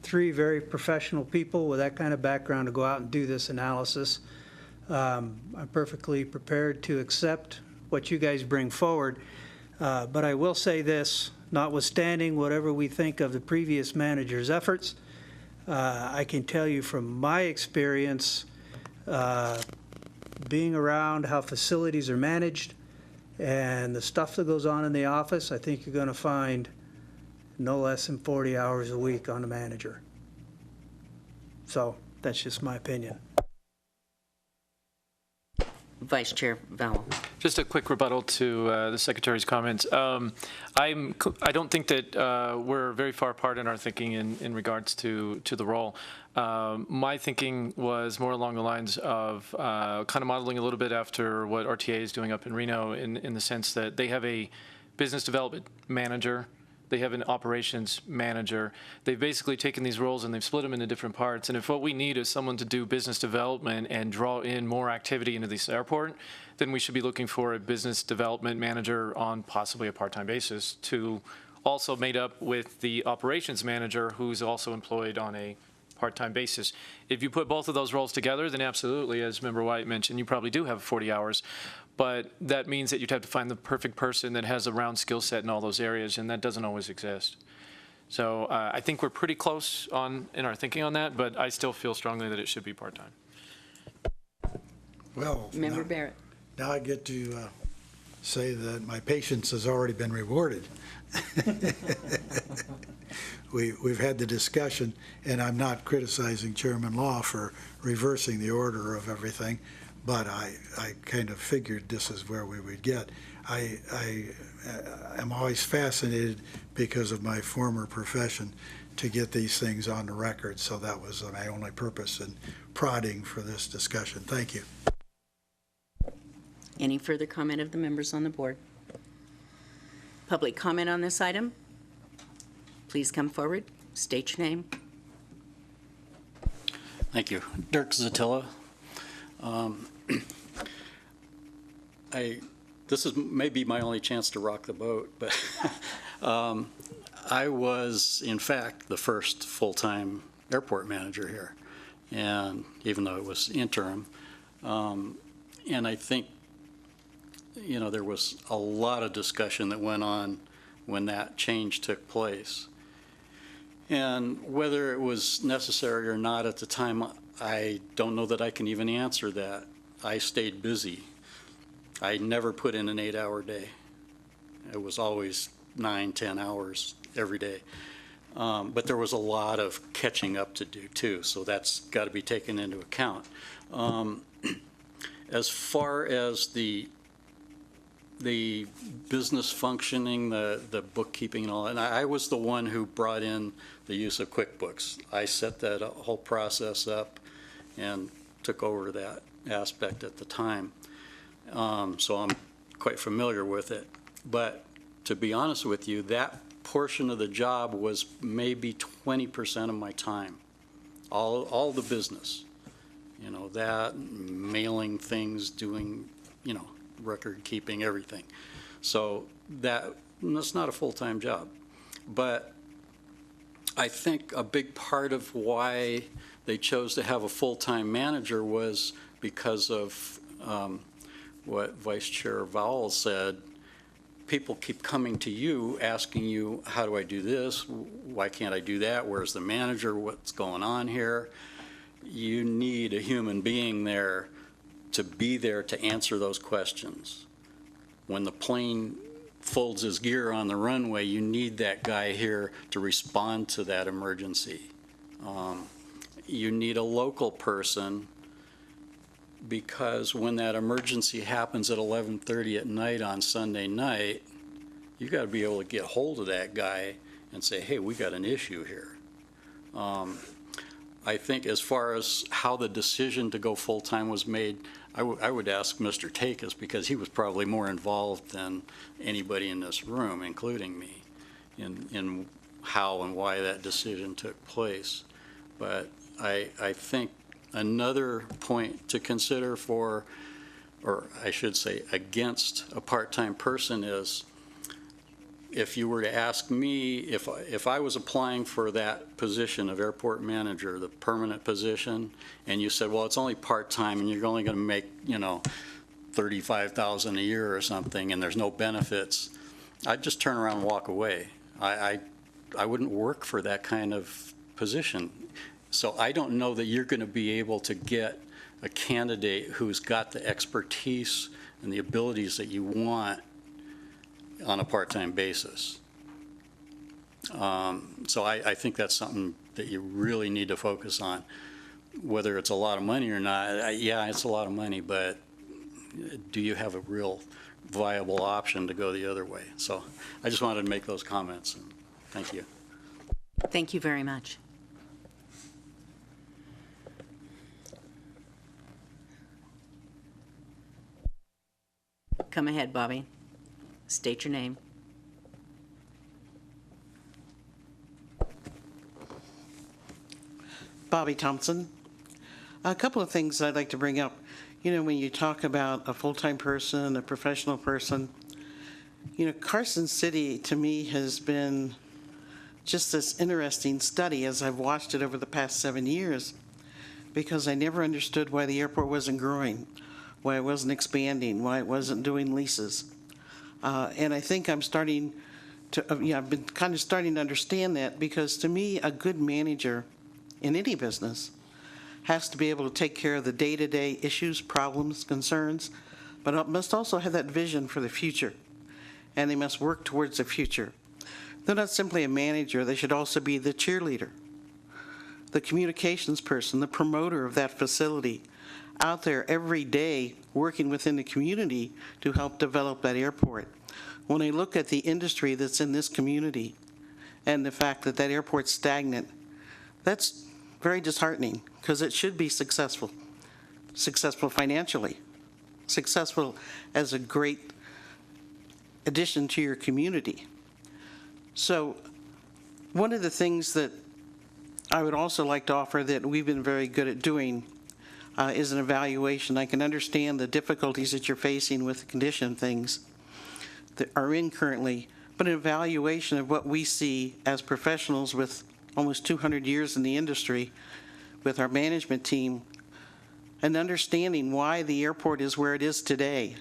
3 very professional people with that kind of background to go out and do this analysis. I'm perfectly prepared to accept what you guys bring forward. But I will say this, notwithstanding whatever we think of the previous manager's efforts, I can tell you from my experience, being around how facilities are managed and the stuff that goes on in the office, I think you're going to find no less than 40 hours a week on the manager. So that's just my opinion.
Vice Chair Vowell.
Just a quick rebuttal to the Secretary's comments. I don't think that we're very far apart in our thinking in regards to the role. My thinking was more along the lines of kind of modeling a little bit after what RTA is doing up in Reno in the sense that they have a business development manager. They have an operations manager. They've basically taken these roles and they've split them into different parts. And if what we need is someone to do business development and draw in more activity into this airport, then we should be looking for a business development manager on possibly a part-time basis to also made up with the operations manager who's also employed on a part-time basis. If you put both of those roles together, then absolutely, as Member White mentioned, you probably do have 40 hours. But that means that you'd have to find the perfect person that has a round skill set in all those areas, and that doesn't always exist. So I think we're pretty close in our thinking on that, but I still feel strongly that it should be part-time.
Well,
Member Barrett.
now I get to say that my patience has already been rewarded. We've had the discussion, and I'm not criticizing Chairman Law for reversing the order of everything, but I kind of figured this is where we would get. I am always fascinated because of my former profession to get these things on the record, so that was my only purpose in prodding for this discussion. Thank you.
Any further comment of the members on the board? Public comment on this item? Please come forward, state your name.
Thank you. Dirk Zatilla. This is maybe my only chance to rock the boat, but I was, in fact, the first full-time airport manager here, and even though it was interim. And I think, you know, there was a lot of discussion that went on when that change took place. And whether it was necessary or not at the time, I don't know that I can even answer that. I stayed busy. I never put in an 8-hour day. It was always 9, 10 hours every day. But there was a lot of catching up to do too, so that's got to be taken into account. As far as the business functioning, the bookkeeping and all, and I was the one who brought in the use of QuickBooks. I set that whole process up and took over that aspect at the time. So I'm quite familiar with it. But to be honest with you, that portion of the job was maybe 20% of my time, all the business. You know, that, mailing things, doing, you know, record keeping, everything. So that's not a full-time job. But I think a big part of why they chose to have a full-time manager was because of what Vice Chair Vowell said. People keep coming to you, asking you, how do I do this? Why can't I do that? Where's the manager? What's going on here? You need a human being there to be there to answer those questions. When the plane folds his gear on the runway, you need that guy here to respond to that emergency. You need a local person, because when that emergency happens at 11:30 at night on Sunday night, you got to be able to get hold of that guy and say, hey, we got an issue here. I think as far as how the decision to go full-time was made, I would ask Mr. Takis, because he was probably more involved than anybody in this room, including me, in how and why that decision took place. But I think another point to consider for, or I should say against, a part-time person is, if you were to ask me, if I was applying for that position of airport manager, the permanent position, and you said, well, it's only part-time and you're only going to make, you know, $35,000 a year or something, and there's no benefits, I'd just turn around and walk away. I wouldn't work for that kind of position. So I don't know that you're going to be able to get a candidate who's got the expertise and the abilities that you want on a part-time basis. So I think that's something that you really need to focus on. Whether it's a lot of money or not, yeah, it's a lot of money, but do you have a real viable option to go the other way? So I just wanted to make those comments. Thank you.
Thank you very much. Come ahead, Bobby. State your name.
Bobby Thompson. A couple of things I'd like to bring up. You know, when you talk about a full-time person, a professional person, you know, Carson City to me has been just this interesting study as I've watched it over the past 7 years, because I never understood why the airport wasn't growing, why it wasn't expanding, why it wasn't doing leases. And I think I'm starting to, I've been kind of starting to understand that, because to me, a good manager in any business has to be able to take care of the day-to-day issues, problems, concerns, but must also have that vision for the future. And they must work towards the future. They're not simply a manager, they should also be the cheerleader, the communications person, the promoter of that facility, out there every day working within the community to help develop that airport. When I look at the industry that's in this community and the fact that that airport's stagnant, that's very disheartening, because it should be successful financially, successful as a great addition to your community. So One of the things that I would also like to offer that we've been very good at doing is an evaluation. I can understand the difficulties that you're facing with the condition things that are in currently, but an evaluation of what we see as professionals with almost 200 years in the industry with our management team, and understanding why the airport is where it is today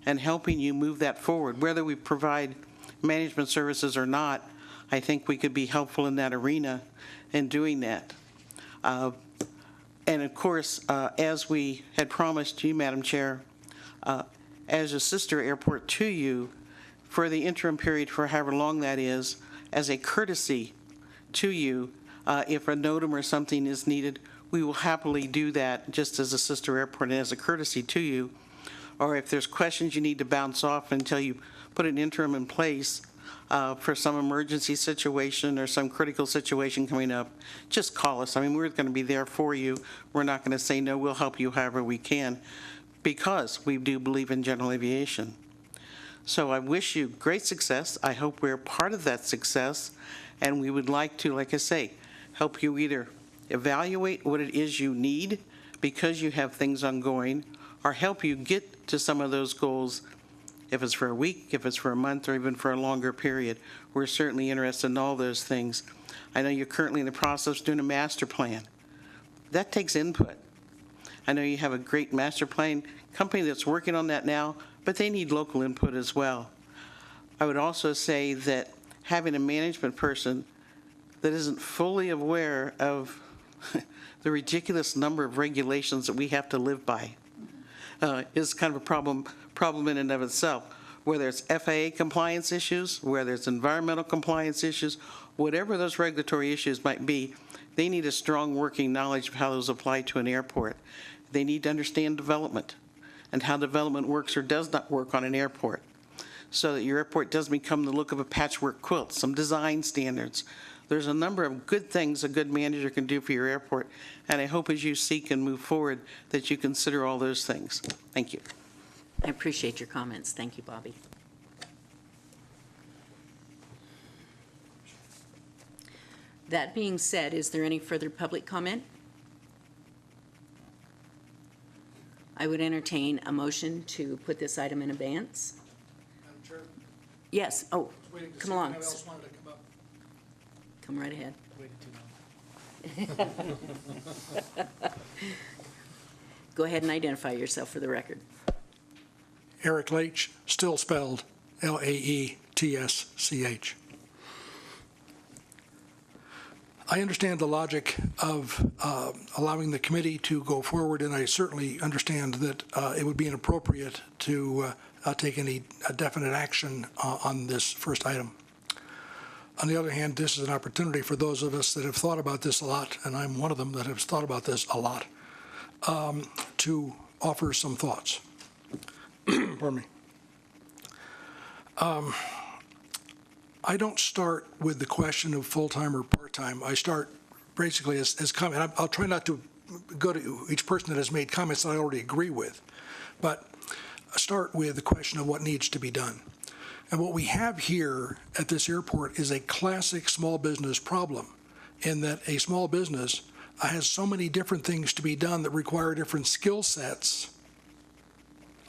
and helping you move that forward. Whether we provide management services or not, I think we could be helpful in that arena in doing that. And of course, as we had promised you, Madam Chair, as a sister airport to you, for the interim period for however long that is, as a courtesy to you, if a NOTAM or something is needed, we will happily do that just as a sister airport and as a courtesy to you. Or if there's questions you need to bounce off until you put an interim in place for some emergency situation or some critical situation coming up, just call us. I mean, we're going to be there for you. We're not going to say no, we'll help you however we can, because we do believe in general aviation. So I wish you great success. I hope we're part of that success, and we would like to, like I say, help you either evaluate what it is you need because you have things ongoing, or help you get to some of those goals, if it's for a week, if it's for a month, or even for a longer period. We're certainly interested in all those things. I know you're currently in the process of doing a master plan. That takes input. I know you have a great master plan company that's working on that now, but they need local input as well. I would also say that having a management person that isn't fully aware of the ridiculous number of regulations that we have to live by is kind of a problem in and of itself. Whether it's FAA compliance issues, whether it's environmental compliance issues, whatever those regulatory issues might be, they need a strong working knowledge of how those apply to an airport. They need to understand development and how development works or does not work on an airport, so that your airport doesn't become the look of a patchwork quilt. Some design standards. There's a number of good things a good manager can do for your airport, and I hope as you seek and move forward that you consider all those things. Thank you.
I appreciate your comments. Thank you, Bobby. That being said, is there any further public comment? I would entertain a motion to put this item in abeyance.
Madam Chair,
Yes, oh,
waiting to see
come
if
along.
anyone else wanted to come up.
Come right ahead.
Waiting too long.
Go ahead and identify yourself for the record.
Eric Leach, still spelled Laetsch. I understand the logic of allowing the committee to go forward, and I certainly understand that it would be inappropriate to take any definite action on this first item. On the other hand, this is an opportunity for those of us that have thought about this a lot, and I'm one of them that has thought about this a lot, to offer some thoughts. Pardon me. I don't start with the question of full-time or part-time. I start basically as comment. I'll try not to go to each person that has made comments that I already agree with, but I start with the question of what needs to be done. And what we have here at this airport is a classic small business problem, in that a small business has so many different things to be done that require different skill sets,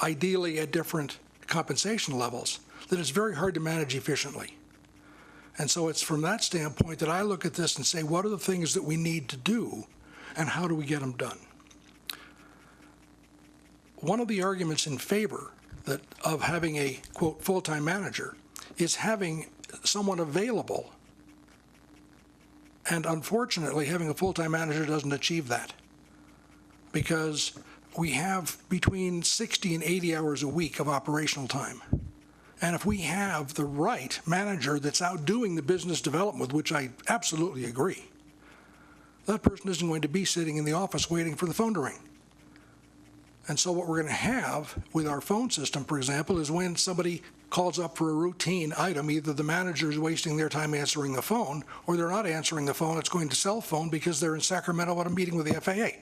ideally at different compensation levels, that it's very hard to manage efficiently. And so it's from that standpoint that I look at this and say, what are the things that we need to do, and how do we get them done? One of the arguments in favor of having a, quote, full-time manager is having someone available. And unfortunately, having a full-time manager doesn't achieve that, because we have between 60 and 80 hours a week of operational time. And if we have the right manager that's out doing the business development, with which I absolutely agree, that person isn't going to be sitting in the office waiting for the phone to ring. And so what we're going to have with our phone system, for example, is when somebody calls up for a routine item, either the manager is wasting their time answering the phone, or they're not answering the phone, it's going to cell phone because they're in Sacramento at a meeting with the FAA.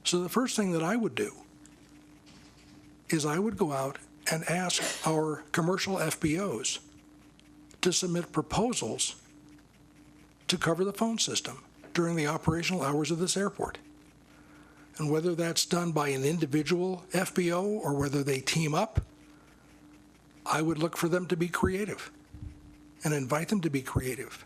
So the first thing that I would do is I would go out and ask our commercial FBOs to submit proposals to cover the phone system during the operational hours of this airport. And whether that's done by an individual FBO or whether they team up, I would look for them to be creative and invite them to be creative.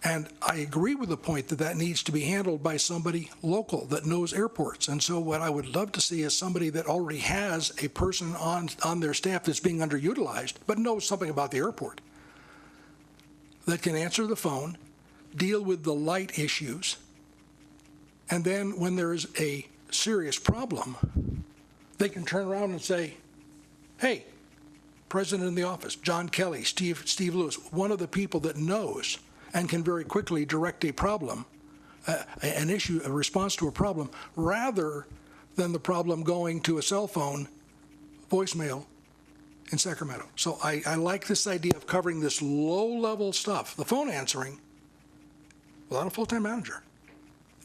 And I agree with the point that that needs to be handled by somebody local that knows airports. And so what I would love to see is somebody that already has a person on their staff that's being underutilized, but knows something about the airport, that can answer the phone, deal with the light issues, and then when there's a serious problem, they can turn around and say, hey, President in the office, John Kelly, Steve Lewis, one of the people that knows and can very quickly direct a problem, an issue, a response to a problem, rather than the problem going to a cell phone voicemail in Sacramento. So I like this idea of covering this low-level stuff, the phone answering, without a full-time manager.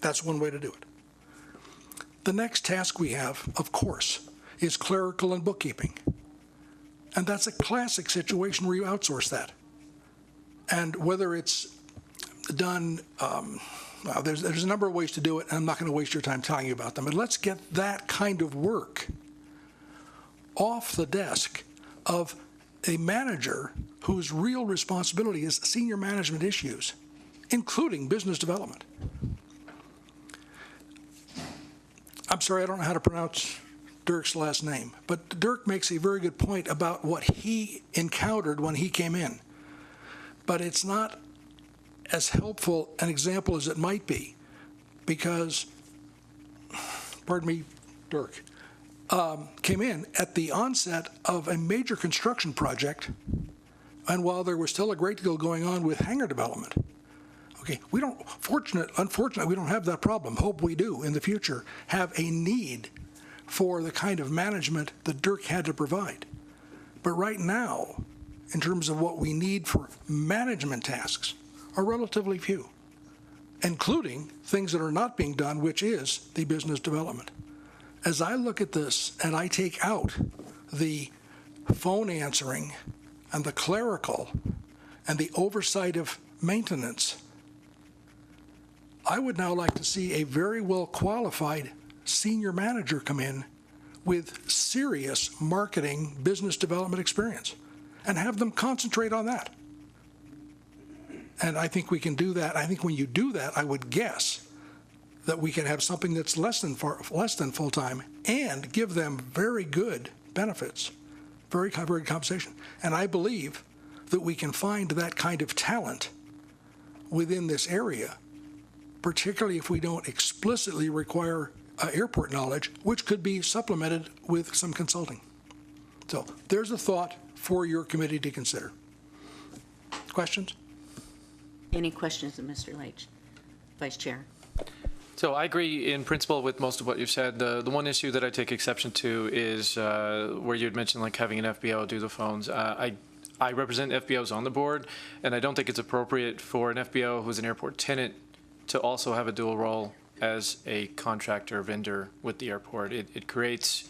That's one way to do it. The next task we have, of course, is clerical and bookkeeping. And that's a classic situation where you outsource that. And whether it's done, well, there's a number of ways to do it, and I'm not going to waste your time telling you about them. But let's get that kind of work off the desk of a manager whose real responsibility is senior management issues, including business development. I'm sorry, I don't know how to pronounce Dirk's last name, but Dirk makes a very good point about what he encountered when he came in. But it's not as helpful an example as it might be, because, pardon me, Dirk, came in at the onset of a major construction project, and while there was still a great deal going on with hangar development. Okay, we don't, unfortunately, we don't have that problem. Hope we do in the future have a need for the kind of management that Dirk had to provide. But right now, in terms of what we need for management tasks, are relatively few, including things that are not being done, which is the business development. As I look at this and I take out the phone answering and the clerical and the oversight of maintenance, I would now like to see a very well qualified senior manager come in with serious marketing business development experience and have them concentrate on that. And I think we can do that. I think when you do that, I would guess that we can have something that's less than full-time and give them very good benefits, very good compensation. And I believe that we can find that kind of talent within this area, particularly if we don't explicitly require airport knowledge, which could be supplemented with some consulting. So there's a thought for your committee to consider. Questions?
Any questions of Mr. Leach? Vice Chair.
So I agree in principle with most of what you've said. The one issue that I take exception to is where you had mentioned like having an FBO do the phones. I represent FBOs on the board, and I don't think it's appropriate for an FBO who's an airport tenant to also have a dual role as a contractor vendor with the airport. It creates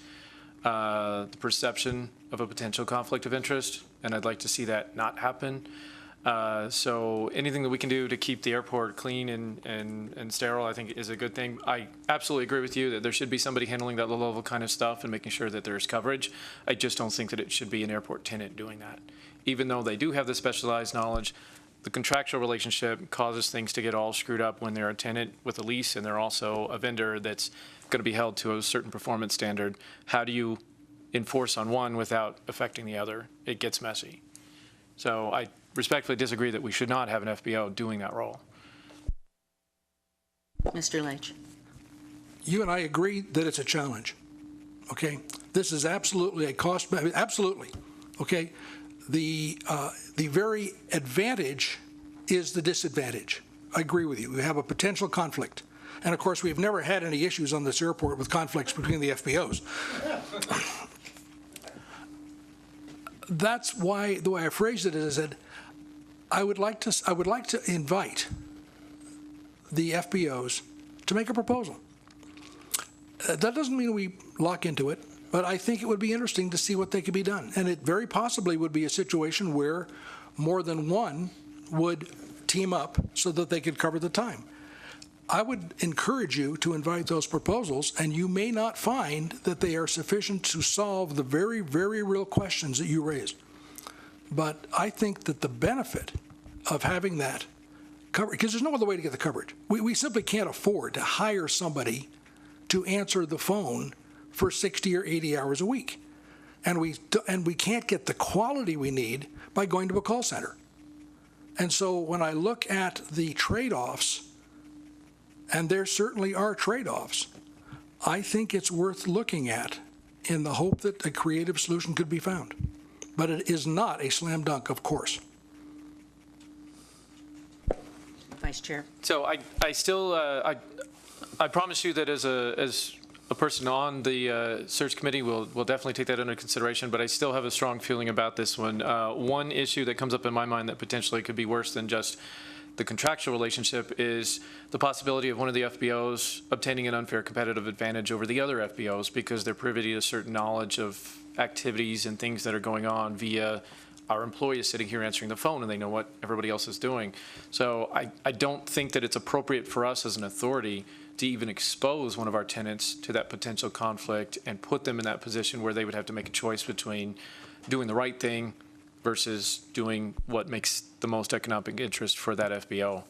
the perception of a potential conflict of interest, and I'd like to see that not happen. So anything that we can do to keep the airport clean and sterile, I think is a good thing. I absolutely agree with you that there should be somebody handling that low-level kind of stuff and making sure that there's coverage. I just don't think that it should be an airport tenant doing that. Even though they do have the specialized knowledge, the contractual relationship causes things to get all screwed up when they're a tenant with a lease and they're also a vendor that's going to be held to a certain performance standard. How do you enforce on one without affecting the other? It gets messy. So I respectfully disagree that we should not have an FBO doing that role.
Mr. Leach.
You and I agree that it's a challenge, okay? This is absolutely a cost, absolutely, okay? The very advantage is the disadvantage. I agree with you. We have a potential conflict. And of course, we've never had any issues on this airport with conflicts between the FBOs. That's why the way I phrased it is that I would like to invite the FBOs to make a proposal. That doesn't mean we lock into it, but I think it would be interesting to see what they could be done. And it very possibly would be a situation where more than one would team up so that they could cover the time. I would encourage you to invite those proposals, and you may not find that they are sufficient to solve the very, very real questions that you raised. But I think that the benefit of having that coverage, because there's no other way to get the coverage. We simply can't afford to hire somebody to answer the phone for 60 or 80 hours a week. And we can't get the quality we need by going to a call center. And so when I look at the trade-offs, and there certainly are trade-offs, I think it's worth looking at in the hope that a creative solution could be found. But it is not a slam dunk, of course.
Vice Chair.
So I still, I promise you that as a person on the search committee, we'll definitely take that under consideration, but I still have a strong feeling about this one. One issue that comes up in my mind that potentially could be worse than just the contractual relationship is the possibility of one of the FBOs obtaining an unfair competitive advantage over the other FBOs because they're privy to certain knowledge of activities and things that are going on via our employees sitting here answering the phone, and they know what everybody else is doing. So I don't think that it's appropriate for us as an authority to even expose one of our tenants to that potential conflict and put them in that position where they would have to make a choice between doing the right thing versus doing what makes the most economic interest for that FBO.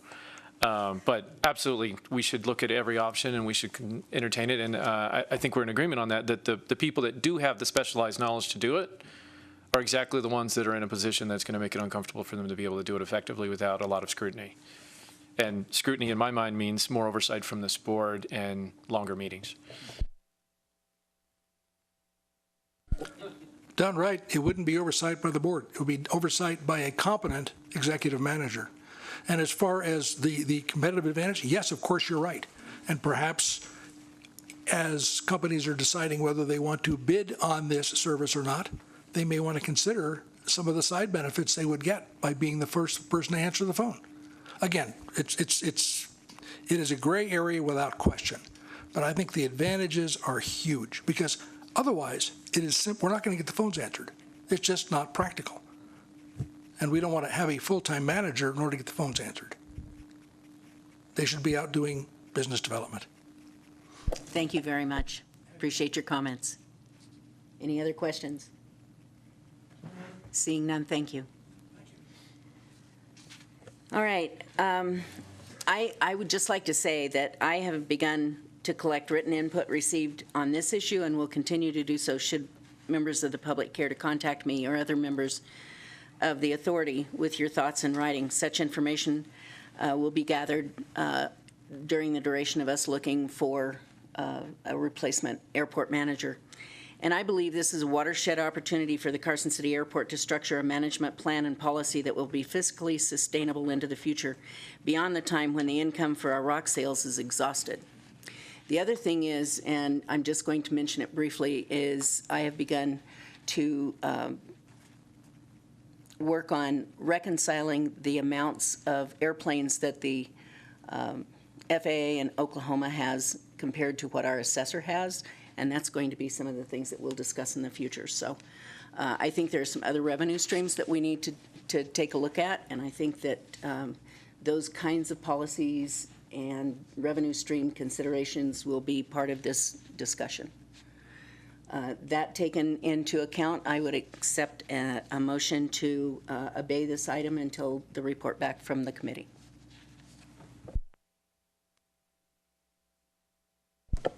But absolutely, we should look at every option and we should entertain it. And I think we're in agreement on that, that the people that do have the specialized knowledge to do it are exactly the ones that are in a position that's going to make it uncomfortable for them to be able to do it effectively without a lot of scrutiny. And scrutiny, in my mind, means more oversight from this board and longer meetings.
Done right, it wouldn't be oversight by the board. It would be oversight by a competent executive manager. And as far as the competitive advantage, yes, of course, you're right. And perhaps as companies are deciding whether they want to bid on this service or not, they may want to consider some of the side benefits they would get by being the first person to answer the phone. Again, it is a gray area without question. But I think the advantages are huge because otherwise, we're not going to get the phones answered. It's just not practical. And we don't want to have a full-time manager in order to get the phones answered. They should be out doing business development.
Thank you very much. Appreciate your comments. Any other questions? Seeing none, thank you. All right. I would just like to say that I have begun to collect written input received on this issue and will continue to do so should members of the public care to contact me or other members of the authority with your thoughts in writing. Such information will be gathered during the duration of us looking for a replacement airport manager. And I believe this is a watershed opportunity for the Carson City Airport to structure a management plan and policy that will be fiscally sustainable into the future, beyond the time when the income for our rock sales is exhausted. The other thing is, and I'm just going to mention it briefly, is I have begun to work on reconciling the amounts of airplanes that the FAA in Oklahoma has compared to what our assessor has, and that's going to be some of the things that we'll discuss in the future. So I think there are some other revenue streams that we need to take a look at, and I think that those kinds of policies and revenue stream considerations will be part of this discussion. That taken into account, I would accept a motion to obey this item until the report back from the committee.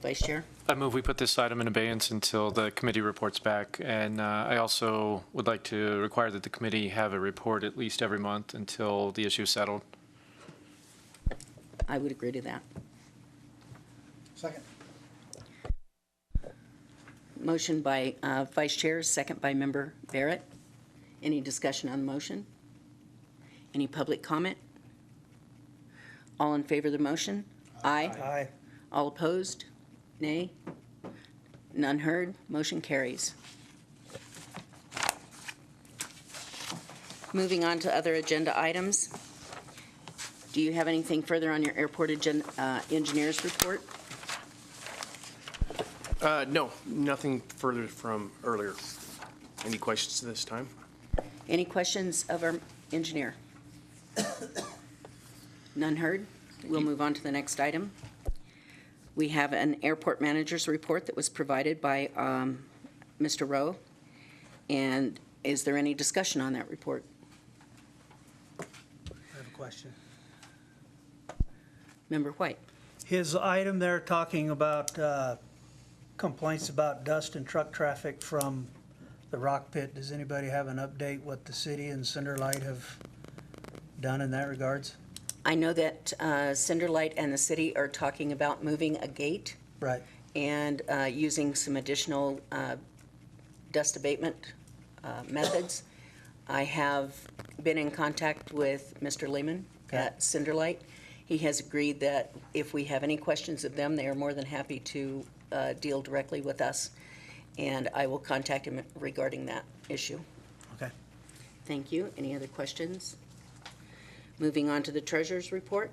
Vice Chair?
I move we put this item in abeyance until the committee reports back. And I also would like to require that the committee have a report at least every month until the issue is settled.
I would agree to that.
Second.
Motion by Vice Chair, second by Member Barrett. Any discussion on the motion? Any public comment? All in favor of the motion? Aye.
Aye.
All opposed? Nay? None heard? Motion carries. Moving on to other agenda items. Do you have anything further on your airport engineer's report?
No, nothing further from earlier. Any questions this time?
Any questions of our Engineer? None heard? We'll move on to the next item. We have an airport manager's report that was provided by Mr. Rowe. And is there any discussion on that report?
I have a question.
Member White?
His item there talking about complaints about dust and truck traffic from the rock pit, does anybody have an update what the city and Cinderlight have done in that regards?
I know that Cinderlight and the city are talking about moving a gate
Right.
and using some additional dust abatement methods. I have been in contact with Mr. Lehman at Cinderlight. He has agreed that if we have any questions of them, they are more than happy to deal directly with us, and I will contact him regarding that issue.
Okay.
Thank you. Any other questions? Moving on to the treasurer's report.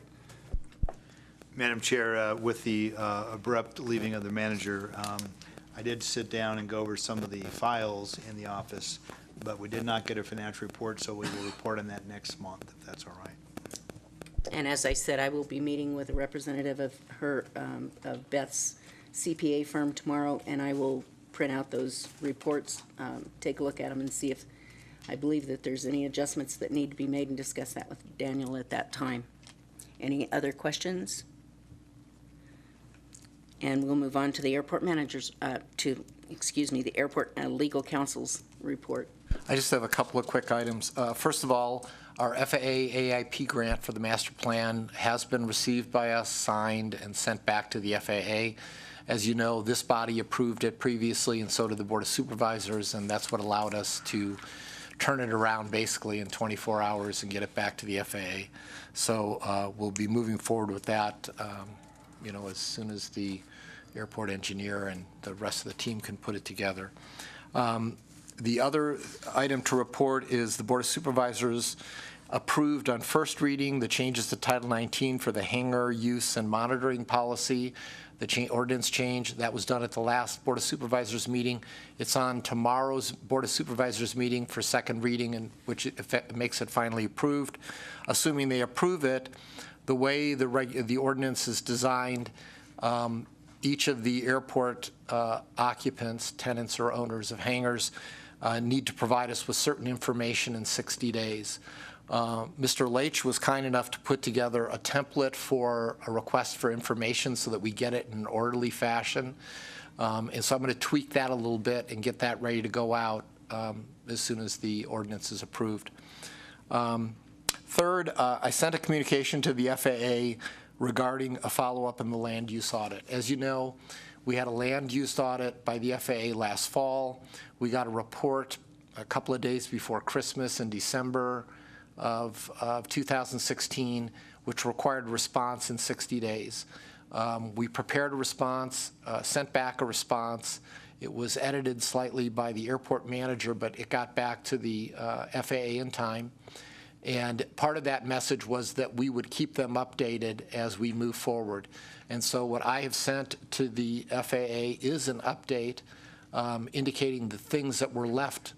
Madam Chair, with the abrupt leaving of the manager, I did sit down and go over some of the files in the office, but we did not get a financial report, so we will report on that next month, if that's all right.
And as I said, I will be meeting with a representative of her, of Beth's CPA firm tomorrow, and I will print out those reports, take a look at them and see if, I believe that there's any adjustments that need to be made, and discuss that with Daniel at that time. Any other questions? And we'll move on to the airport manager's, the airport legal counsel's report.
I just have a couple of quick items. First of all, our FAA AIP grant for the master plan has been received by us, signed, and sent back to the FAA. As you know, this body approved it previously, and so did the Board of Supervisors, and that's what allowed us to turn it around basically in 24 hours and get it back to the FAA. So we'll be moving forward with that, as soon as the airport engineer and the rest of the team can put it together. The other item to report is the Board of Supervisors approved on first reading the changes to Title 19 for the hangar use and monitoring policy, the ordinance change. That was done at the last Board of Supervisors meeting. It's on tomorrow's Board of Supervisors meeting for second reading, and which makes it finally approved. Assuming they approve it, the way the ordinance is designed, each of the airport occupants, tenants, or owners of hangars need to provide us with certain information in 60 days. Mr. Leach was kind enough to put together a template for a request for information so that we get it in an orderly fashion. And so I'm going to tweak that a little bit and get that ready to go out as soon as the ordinance is approved. Third, I sent a communication to the FAA regarding a follow-up in the land use audit. As you know, we had a land use audit by the FAA last fall. We got a report a couple of days before Christmas in December of 2016, which required a response in 60 days. We prepared a response, sent back a response. It was edited slightly by the airport manager, but it got back to the FAA in time. And part of that message was that we would keep them updated as we move forward. And so what I have sent to the FAA is an update indicating the things that were left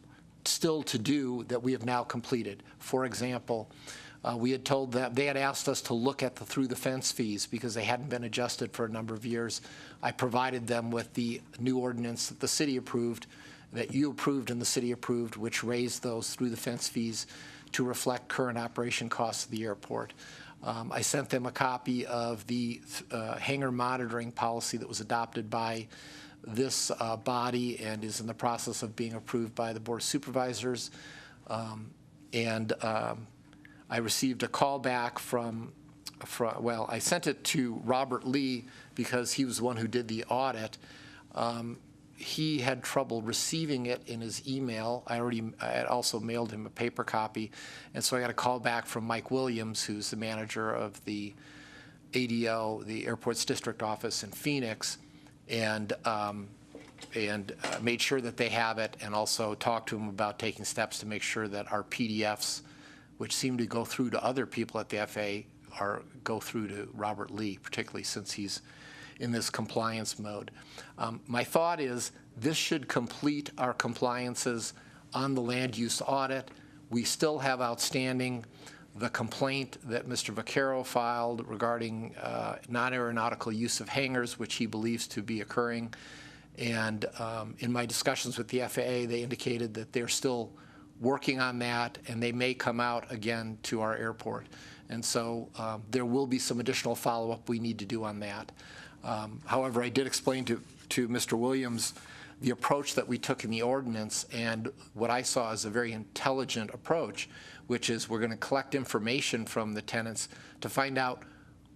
still to do that we have now completed. For example, we had told them, they had asked us to look at the through the fence fees because they hadn't been adjusted for a number of years. I provided them with the new ordinance that the city approved, that you approved and the city approved, which raised those through the fence fees to reflect current operation costs of the airport. I sent them a copy of the hangar monitoring policy that was adopted by this body and is in the process of being approved by the Board of Supervisors. I received a call back from, I sent it to Robert Lee because he was the one who did the audit. He had trouble receiving it in his email. I had also mailed him a paper copy. And so I got a call back from Mike Williams, who's the manager of the ADO, the Airports District Office in Phoenix, and made sure that they have it, and also talked to him about taking steps to make sure that our PDFs, which seem to go through to other people at the FAA, go through to Robert Lee, particularly since he's in this compliance mode. My thought is this should complete our compliances on the land use audit. We still have outstanding the complaint that Mr. Vaccaro filed regarding non-aeronautical use of hangars, which he believes to be occurring. And in my discussions with the FAA, they indicated that they're still working on that, and they may come out again to our airport. And so there will be some additional follow-up we need to do on that. However, I did explain to Mr. Williams the approach that we took in the ordinance, and what I saw as a very intelligent approach, which is we're going to collect information from the tenants to find out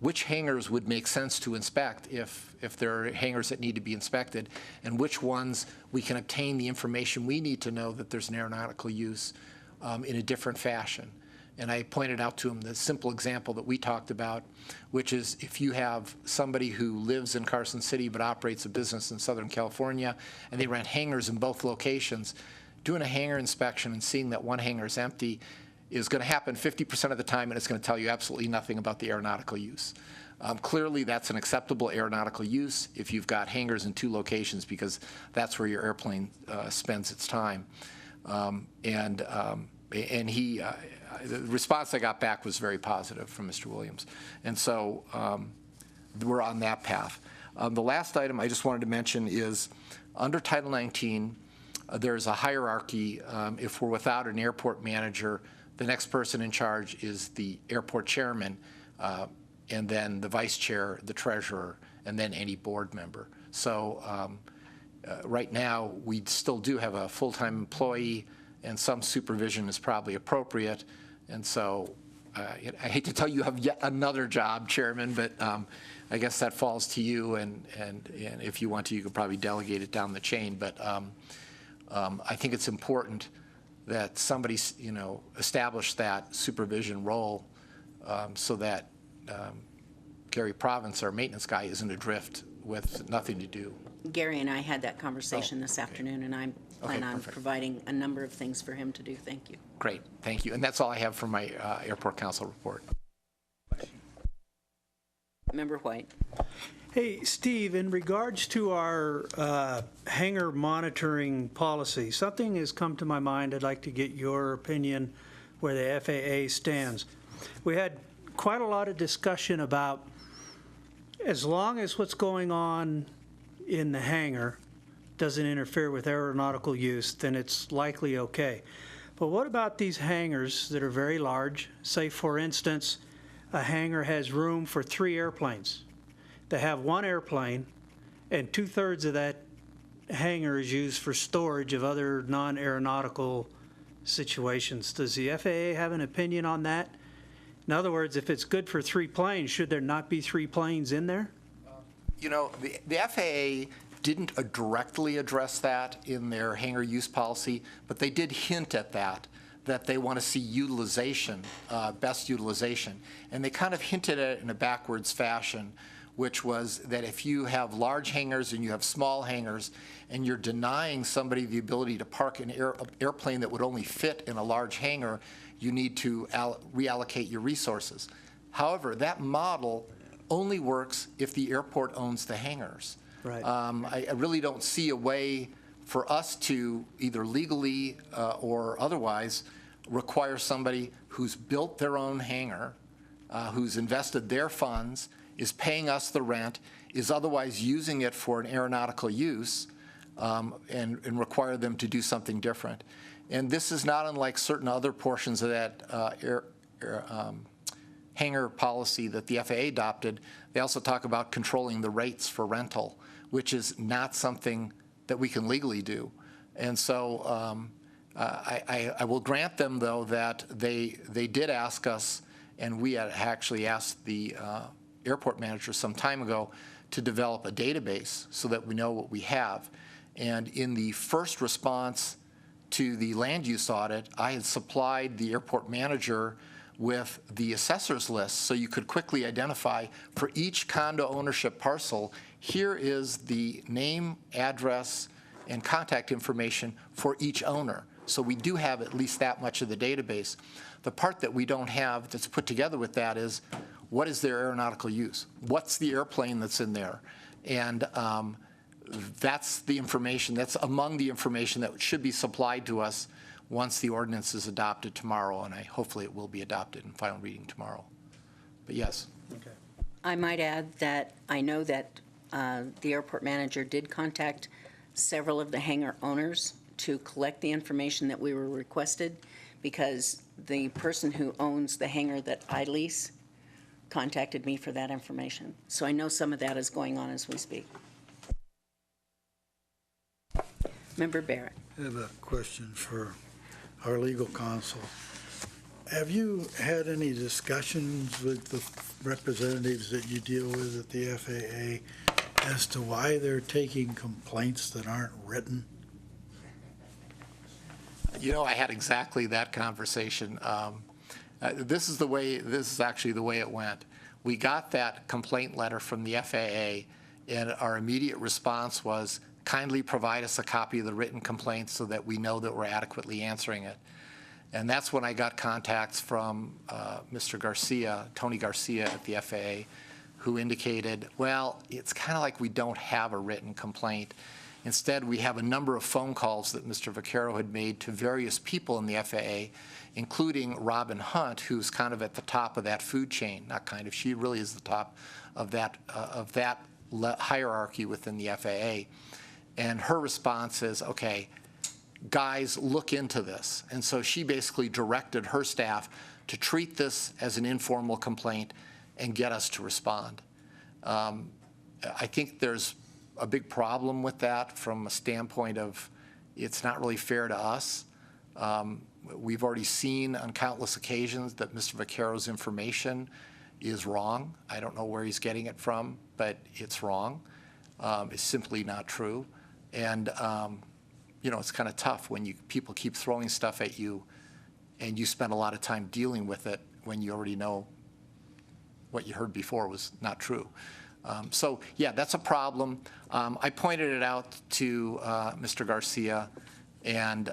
which hangars would make sense to inspect if there are hangars that need to be inspected, and which ones we can obtain the information we need to know that there's an aeronautical use in a different fashion. And I pointed out to him the simple example that we talked about, which is if you have somebody who lives in Carson City but operates a business in Southern California and they rent hangars in both locations, doing a hangar inspection and seeing that one hangar is empty is going to happen 50% of the time, and it's going to tell you absolutely nothing about the aeronautical use. Clearly, that's an acceptable aeronautical use if you've got hangars in 2 locations, because that's where your airplane spends its time. The response I got back was very positive from Mr. Williams. And so we're on that path. The last item I just wanted to mention is under Title 19, there's a hierarchy. If we're without an airport manager, the next person in charge is the airport chairman, and then the vice chair, the treasurer, and then any board member. So right now, we still do have a full-time employee, and some supervision is probably appropriate. And so I hate to tell you you have yet another job, Chairman, but I guess that falls to you, and if you want to, you could probably delegate it down the chain. But I think it's important that somebody, establish that supervision role so that Gary Province, our maintenance guy, isn't adrift with nothing to do.
Gary and I had that conversation this afternoon, and I plan on providing a number of things for him to do. Thank you.
Great, thank you. And that's all I have for my Airport Council report.
Member White.
Hey, Steve, in regards to our hangar monitoring policy, something has come to my mind. I'd like to get your opinion where the FAA stands. We had quite a lot of discussion about as long as what's going on in the hangar doesn't interfere with aeronautical use, then it's likely okay. But what about these hangars that are very large? Say, for instance, a hangar has room for 3 airplanes. They have 1 airplane, and 2/3 of that hangar is used for storage of other non-aeronautical situations. Does the FAA have an opinion on that? In other words, if it's good for 3 planes, should there not be 3 planes in there?
The FAA didn't directly address that in their hangar use policy, but they did hint at that they want to see utilization, best utilization. And they kind of hinted at it in a backwards fashion, which was that if you have large hangars and you have small hangars and you're denying somebody the ability to park an airplane that would only fit in a large hangar, you need to reallocate your resources. However, that model only works if the airport owns the hangars.
Right.
I really don't see a way for us to either legally or otherwise require somebody who's built their own hangar, who's invested their funds, is paying us the rent, is otherwise using it for an aeronautical use, and require them to do something different. And this is not unlike certain other portions of that hangar policy that the FAA adopted. They also talk about controlling the rates for rental, which is not something that we can legally do. And so I will grant them, though, that they did ask us, and we had actually asked the airport manager some time ago to develop a database so that we know what we have. And in the first response to the land use audit, I had supplied the airport manager with the assessor's list so you could quickly identify for each condo ownership parcel, here is the name, address, and contact information for each owner. So we do have at least that much of the database. The part that we don't have that's put together with that is, what is their aeronautical use? What's the airplane that's in there? And that's the information, that's among the information that should be supplied to us once the ordinance is adopted tomorrow, and hopefully it will be adopted in final reading tomorrow. But yes.
I might add that I know that the airport manager did contact several of the hangar owners to collect the information that we were requested, because the person who owns the hangar that I lease contacted me for that information. So I know some of that is going on as we speak. Member Barrett.
I have a question for our legal counsel. Have you had any discussions with the representatives that you deal with at the FAA as to why they're taking complaints that aren't written?
You know, I had exactly that conversation. This is actually the way it went. We got that complaint letter from the FAA, and our immediate response was, kindly provide us a copy of the written complaint so that we know that we're adequately answering it. And that's when I got contacts from Mr. Garcia, Tony Garcia at the FAA, who indicated, well, it's kind of like we don't have a written complaint. Instead, we have a number of phone calls that Mr. Vaccaro had made to various people in the FAA, including Robin Hunt, who's kind of at the top of that food chain. Not kind of, she really is the top of that hierarchy within the FAA. And her response is, okay, guys, look into this. And so she basically directed her staff to treat this as an informal complaint and get us to respond. I think there's a big problem with that from a standpoint of it's not really fair to us. We've already seen on countless occasions that Mr. Vaccaro's information is wrong. I don't know where he's getting it from, but it's wrong. It's simply not true. And you know, it's kind of tough when people keep throwing stuff at you and you spend a lot of time dealing with it when you already know what you heard before was not true. So yeah, that's a problem. I pointed it out to Mr. Garcia, and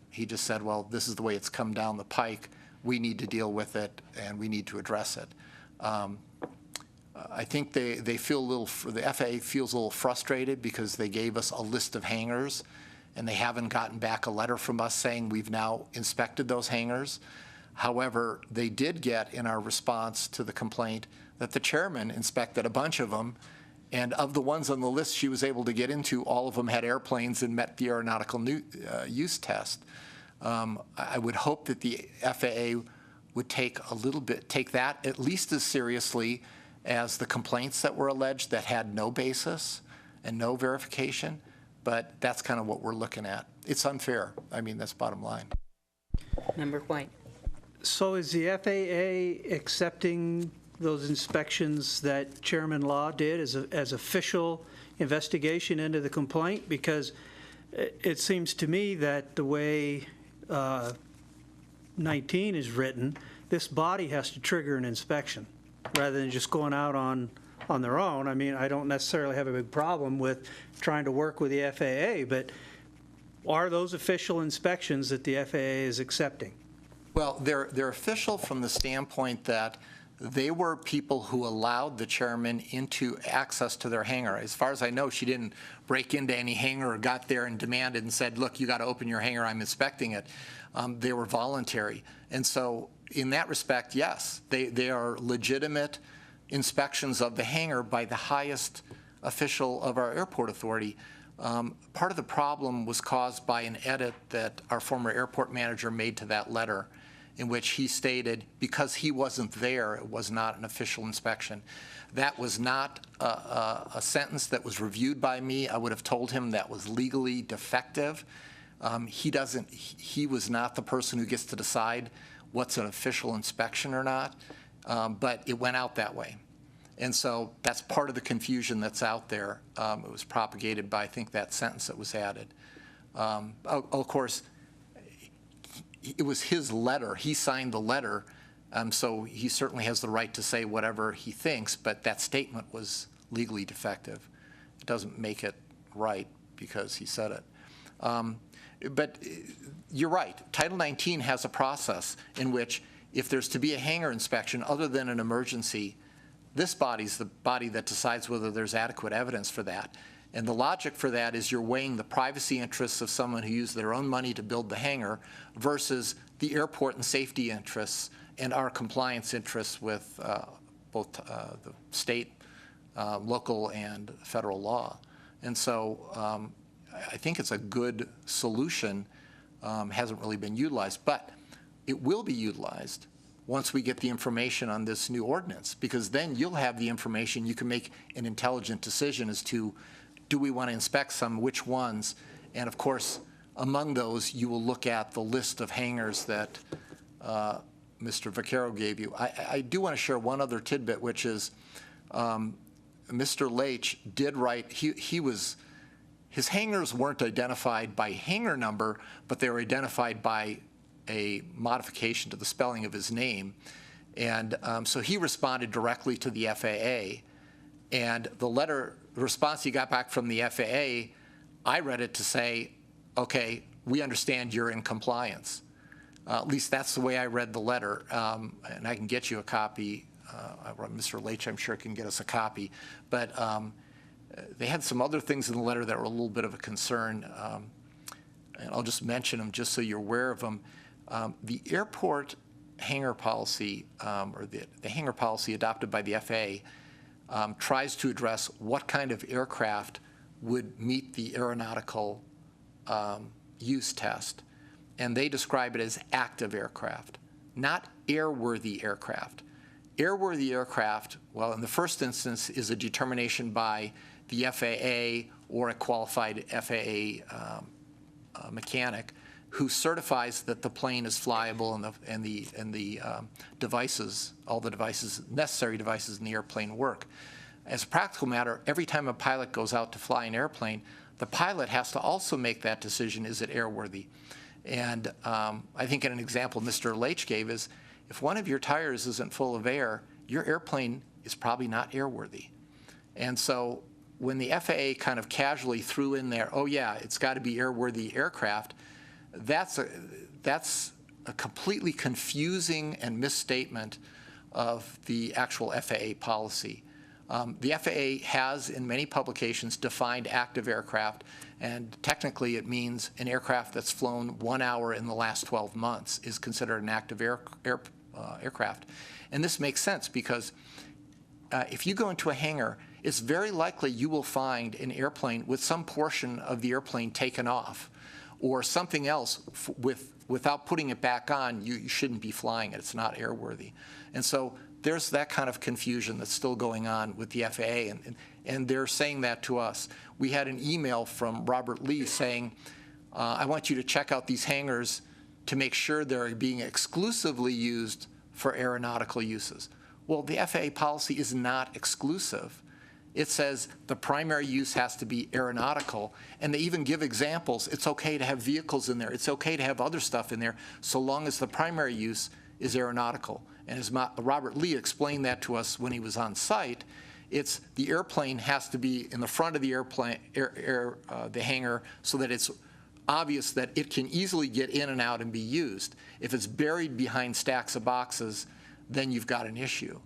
he just said, well, this is the way it's come down the pike. We need to deal with it, and we need to address it. I think they feel the FAA feels a little frustrated because they gave us a list of hangars, and they haven't gotten back a letter from us saying we've now inspected those hangars. However, they did get in our response to the complaint that the chairman inspected a bunch of them, and of the ones on the list she was able to get into, all of them had airplanes and met the aeronautical use test. I would hope that the FAA would take that at least as seriously as the complaints that were alleged that had no basis and no verification, but that's kind of what we're looking at. It's unfair. I mean, that's bottom line.
Member White.
So is the FAA accepting those inspections that Chairman Law did as official investigation into the complaint? Because it seems to me that the way 19 is written, this body has to trigger an inspection rather than just going out on their own. I mean, I don't necessarily have a big problem with trying to work with the FAA, but are those official inspections that the FAA is accepting?
Well, they're official from the standpoint that they were people who allowed the chairman into access to their hangar. As far as I know, she didn't break into any hangar or got there and demanded and said, look, you got to open your hangar, I'm inspecting it. They were voluntary. And so in that respect, yes, they are legitimate inspections of the hangar by the highest official of our airport authority. Part of the problem was caused by an edit that our former airport manager made to that letter, in which he stated because he wasn't there, it was not an official inspection. That was not a sentence that was reviewed by me. I would have told him that was legally defective. He was not the person who gets to decide what's an official inspection or not, but it went out that way. And so that's part of the confusion that's out there. It was propagated by, I think, that sentence that was added. Of course, it was his letter. He signed the letter, so he certainly has the right to say whatever he thinks, but that statement was legally defective. It doesn't make it right because he said it. But you're right. Title 19 has a process in which if there's to be a hangar inspection other than an emergency, this body's the body that decides whether there's adequate evidence for that. And the logic for that is you're weighing the privacy interests of someone who used their own money to build the hangar versus the airport and safety interests and our compliance interests with both the state, local, and federal law. And so I think it's a good solution. Hasn't really been utilized, but it will be utilized once we get the information on this new ordinance, because then you'll have the information. You can make an intelligent decision as to, do we want to inspect some, which ones? And of course, among those, you will look at the list of hangars that Mr. Vaccaro gave you. I do want to share one other tidbit, which is Mr. Leach did write, his hangars weren't identified by hangar number, but they were identified by a modification to the spelling of his name. And so he responded directly to the FAA. And the response he got back from the FAA, I read it to say, okay, we understand you're in compliance. At least that's the way I read the letter. And I can get you a copy. Mr. Leach, I'm sure, can get us a copy. But they had some other things in the letter that were a little bit of a concern. And I'll just mention them just so you're aware of them. The airport hangar policy, or the hangar policy adopted by the FAA, tries to address what kind of aircraft would meet the aeronautical use test. And they describe it as active aircraft, not airworthy aircraft. Airworthy aircraft, well, in the first instance, is a determination by the FAA or a qualified FAA mechanic who certifies that the plane is flyable and the devices, all the devices, necessary devices in the airplane work. As a practical matter, every time a pilot goes out to fly an airplane, the pilot has to also make that decision, is it airworthy? And I think an example Mr. Leach gave is, if one of your tires isn't full of air, your airplane is probably not airworthy. And so when the FAA kind of casually threw in there, oh yeah, it's got to be airworthy aircraft, that's a completely confusing and misstatement of the actual FAA policy. The FAA has, in many publications, defined active aircraft, and technically it means an aircraft that's flown 1 hour in the last 12 months is considered an active aircraft. And this makes sense because if you go into a hangar, it's very likely you will find an airplane with some portion of the airplane taken off, or something else without putting it back on. You shouldn't be flying it. It's not airworthy. And so there's that kind of confusion that's still going on with the FAA, and they're saying that to us. We had an email from Robert Lee saying, I want you to check out these hangars to make sure they're being exclusively used for aeronautical uses. Well, the FAA policy is not exclusive. It says the primary use has to be aeronautical, and they even give examples. It's okay to have vehicles in there. It's okay to have other stuff in there, so long as the primary use is aeronautical. And as Robert Lee explained that to us when he was on site, it's the airplane has to be in the front of the airplane, the hangar, so that it's obvious that it can easily get in and out and be used. If it's buried behind stacks of boxes, then you've got an issue.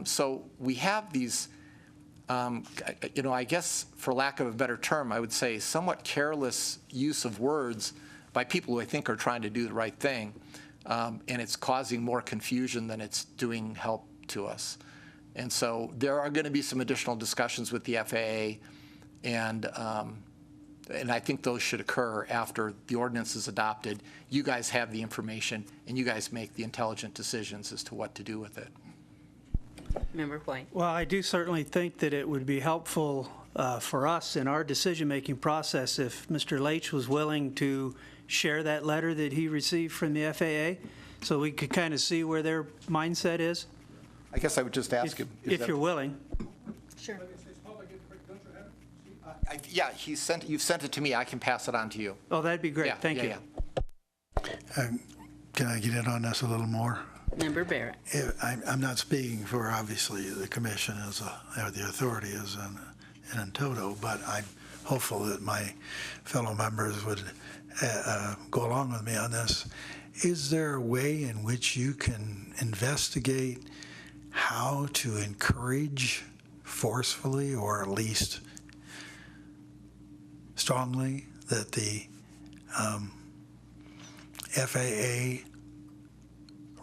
So we have these, I guess for lack of a better term, I would say somewhat careless use of words by people who I think are trying to do the right thing. And it's causing more confusion than it's doing help to us. And so there are going to be some additional discussions with the FAA, and I think those should occur after the ordinance is adopted. You guys have the information, and you guys make the intelligent decisions as to what to do with it.
Member White.
Well, I do certainly think that it would be helpful for us in our decision-making process if Mr. Leach was willing to share that letter that he received from the FAA so we could kind of see where their mindset is.
I guess I would just ask him.
If you're willing.
Sure.
Yeah, you've sent it to me. I can pass it on to you.
Oh, that'd be great.
Yeah,
Thank you.
Yeah.
Can I get in on this a little more?
Member Barrett.
I'm not speaking for, obviously, the commission or the authority as in toto, but I'm hopeful that my fellow members would go along with me on this. Is there a way in which you can investigate how to encourage forcefully, or at least strongly that the FAA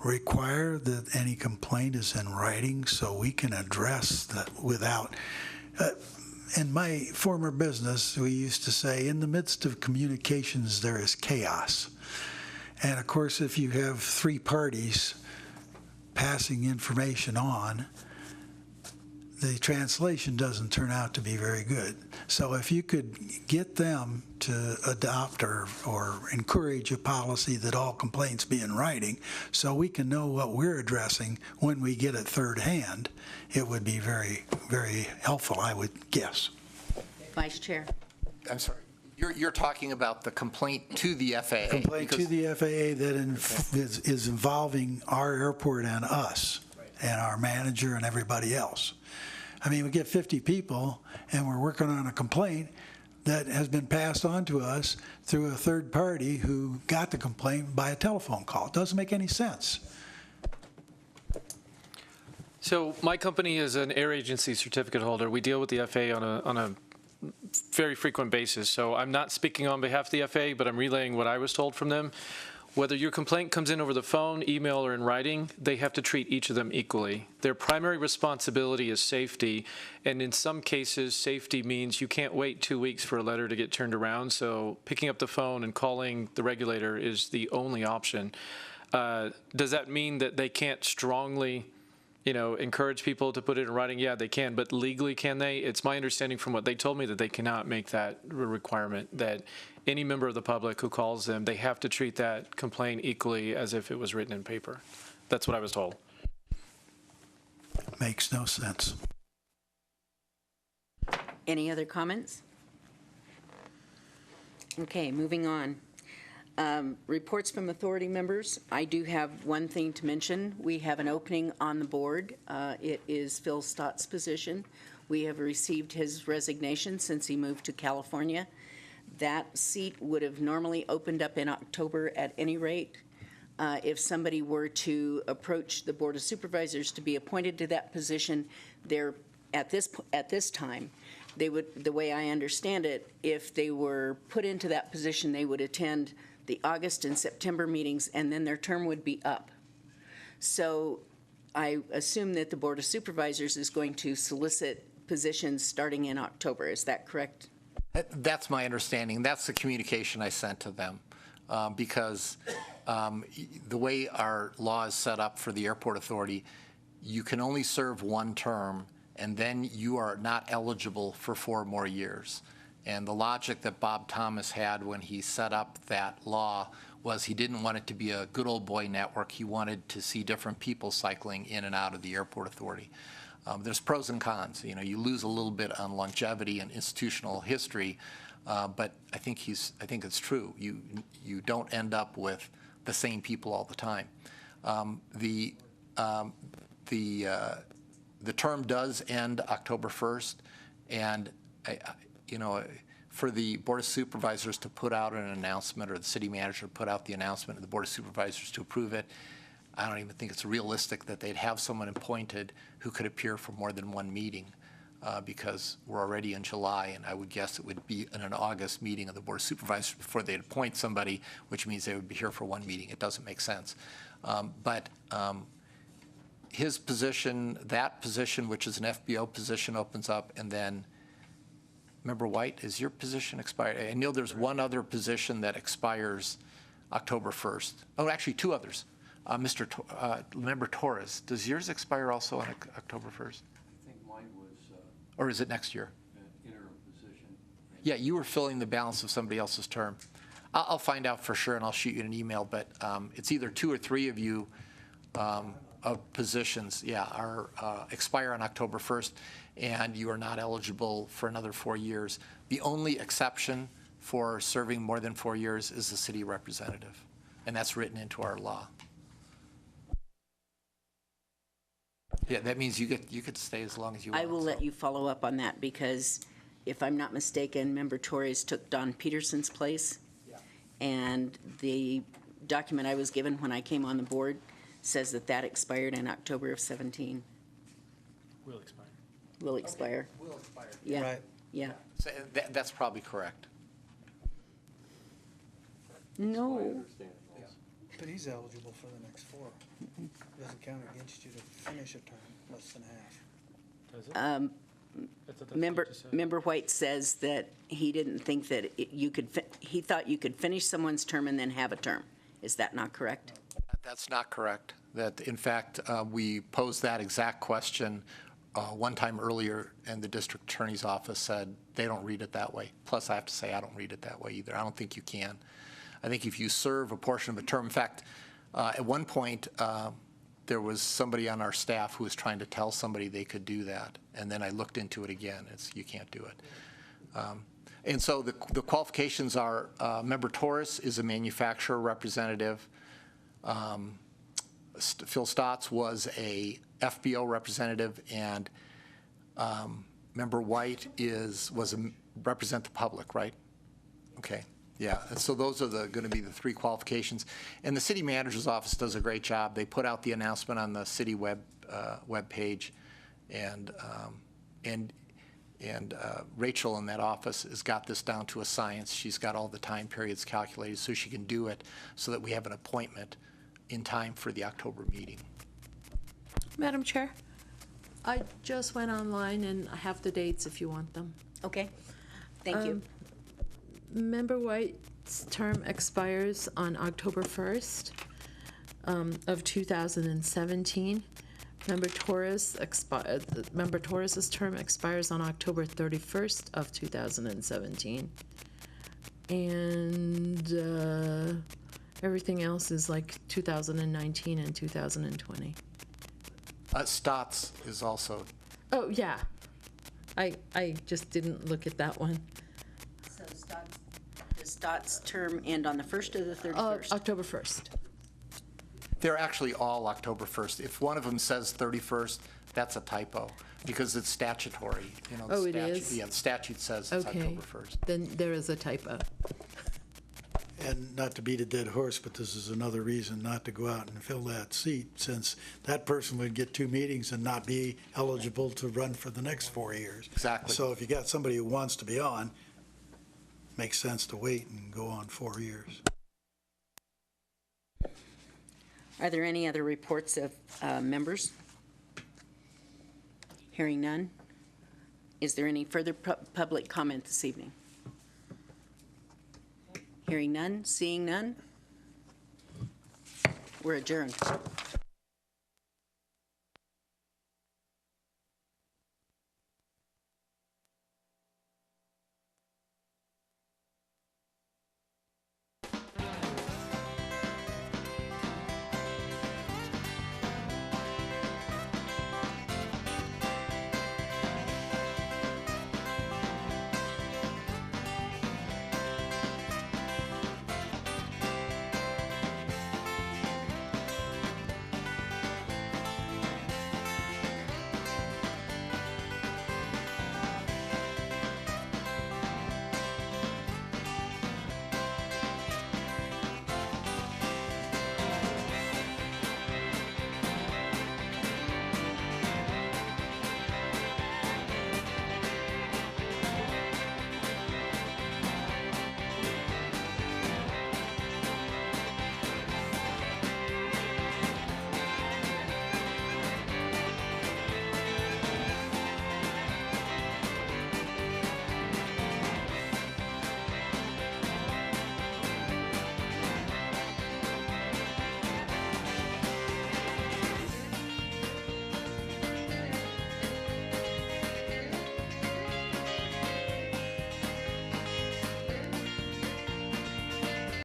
require that any complaint is in writing so we can address that without. In my former business, we used to say, in the midst of communications, there is chaos. And of course, if you have three parties passing information on, the translation doesn't turn out to be very good. So if you could get them to adopt or encourage a policy that all complaints be in writing so we can know what we're addressing when we get it third hand, it would be very, very helpful, I would guess.
Vice Chair.
I'm sorry. You're talking about the complaint to the FAA.
Complaint to the FAA that is involving our airport and us and our manager and everybody else. I mean, we get 50 people and we're working on a complaint that has been passed on to us through a third party who got the complaint by a telephone call. It doesn't make any sense.
So my company is an air agency certificate holder. We deal with the FAA on a very frequent basis. So I'm not speaking on behalf of the FAA, but I'm relaying what I was told from them. Whether your complaint comes in over the phone, email, or in writing, they have to treat each of them equally. Their primary responsibility is safety, and in some cases, safety means you can't wait 2 weeks for a letter to get turned around, so picking up the phone and calling the regulator is the only option. Does that mean that they can't strongly, encourage people to put it in writing? Yeah, they can, but legally can they? It's my understanding from what they told me that they cannot make that requirement, that any member of the public who calls them, they have to treat that complaint equally as if it was written in paper. That's what I was told.
Makes no sense.
Any other comments? Okay, moving on. Reports from authority members. I do have one thing to mention. We have an opening on the board. It is Phil Stott's position. We have received his resignation since he moved to California. That seat would have normally opened up in October at any rate. If somebody were to approach the Board of Supervisors to be appointed to that position, they're at this time, they would, the way I understand it, if they were put into that position, they would attend the August and September meetings, and then their term would be up. So I assume that the Board of Supervisors is going to solicit positions starting in October. Is that correct?
That's my understanding. That's the communication I sent to them, because the way our law is set up for the airport authority, you can only serve one term, and then you are not eligible for 4 more years. And the logic that Bob Thomas had when he set up that law was he didn't want it to be a good old boy network. He wanted to see different people cycling in and out of the airport authority. There's pros and cons. You lose a little bit on longevity and institutional history, but I think it's true. You don't end up with the same people all the time. The term does end October 1st, and for the Board of Supervisors to put out an announcement, or the city manager to put out the announcement, and the Board of Supervisors to approve it, I don't even think it's realistic that they'd have someone appointed who could appear for more than one meeting, because we're already in July, and I would guess it would be in an August meeting of the Board of Supervisors before they'd appoint somebody, which means they would be here for one meeting. It doesn't make sense. But his position, that position, which is an FBO position, opens up, and then Member White, is your position expired? I know there's one other position that expires October 1st. Oh, actually, 2 others. Member Torres, does yours expire also on October 1st?
I think mine was
or is it next year?
an interim position.
Yeah, you were filling the balance of somebody else's term. I'll find out for sure, and I'll shoot you an email, but it's either 2 or 3 of you of positions, are expire on October 1st, and you are not eligible for another 4 years. The only exception for serving more than 4 years is the city representative, and that's written into our law. Yeah, that means you could stay as long as you want.
I will let you follow up on that, because if I'm not mistaken, Member Torres took Don Peterson's place. Yeah. And the document I was given when I came on the board says that expired in October of 17.
Will expire.
Will expire.
Will expire.
Yeah.
Right.
Yeah.
So that's probably correct.
No.
But he's eligible for the next 4. Doesn't count against you to finish a term, less than half.
Member White says that he didn't think that he thought you could finish someone's term and then have a term. Is that not correct?
That's not correct. That, in fact, we posed that exact question one time earlier, and the district attorney's office said they don't read it that way. Plus, I have to say, I don't read it that way either. I don't think you can. I think if you serve a portion of a term, in fact, at one point, there was somebody on our staff who was trying to tell somebody they could do that, and then I looked into it again. You can't do it. And so the qualifications are, Member Torres is a manufacturer representative. Phil Stotts was a FBO representative, and Member White represent the public, right? Okay, yeah. And so those are going to be the 3 qualifications. And the city manager's office does a great job. They put out the announcement on the city web page, and Rachel in that office has got this down to a science. She's got all the time periods calculated so she can do it so that we have an appointment in time for the October meeting.
Madam Chair, I just went online and I have the dates if you want them.
Okay, thank you.
Member White's term expires on October 1st of 2017. Member Torres's term expires on October 31st of 2017. And everything else is like 2019 and 2020.
Stotts is also.
Oh, yeah. I just didn't look at that one.
So does Stotts' term end on the 1st or the 31st?
October 1st.
They're actually all October 1st. If one of them says 31st, that's a typo because it's statutory.
Oh, it is?
Yeah, the statute says it's
Okay.
October 1st.
Then there is a typo.
And not to beat a dead horse, but this is another reason not to go out and fill that seat, since that person would get 2 meetings and not be eligible to run for the next 4 years.
Exactly.
So if you got somebody who wants to be on, makes sense to wait and go on 4 years.
Are there any other reports of members? Hearing none. Is there any further public comment this evening? Hearing none, seeing none. We're adjourned.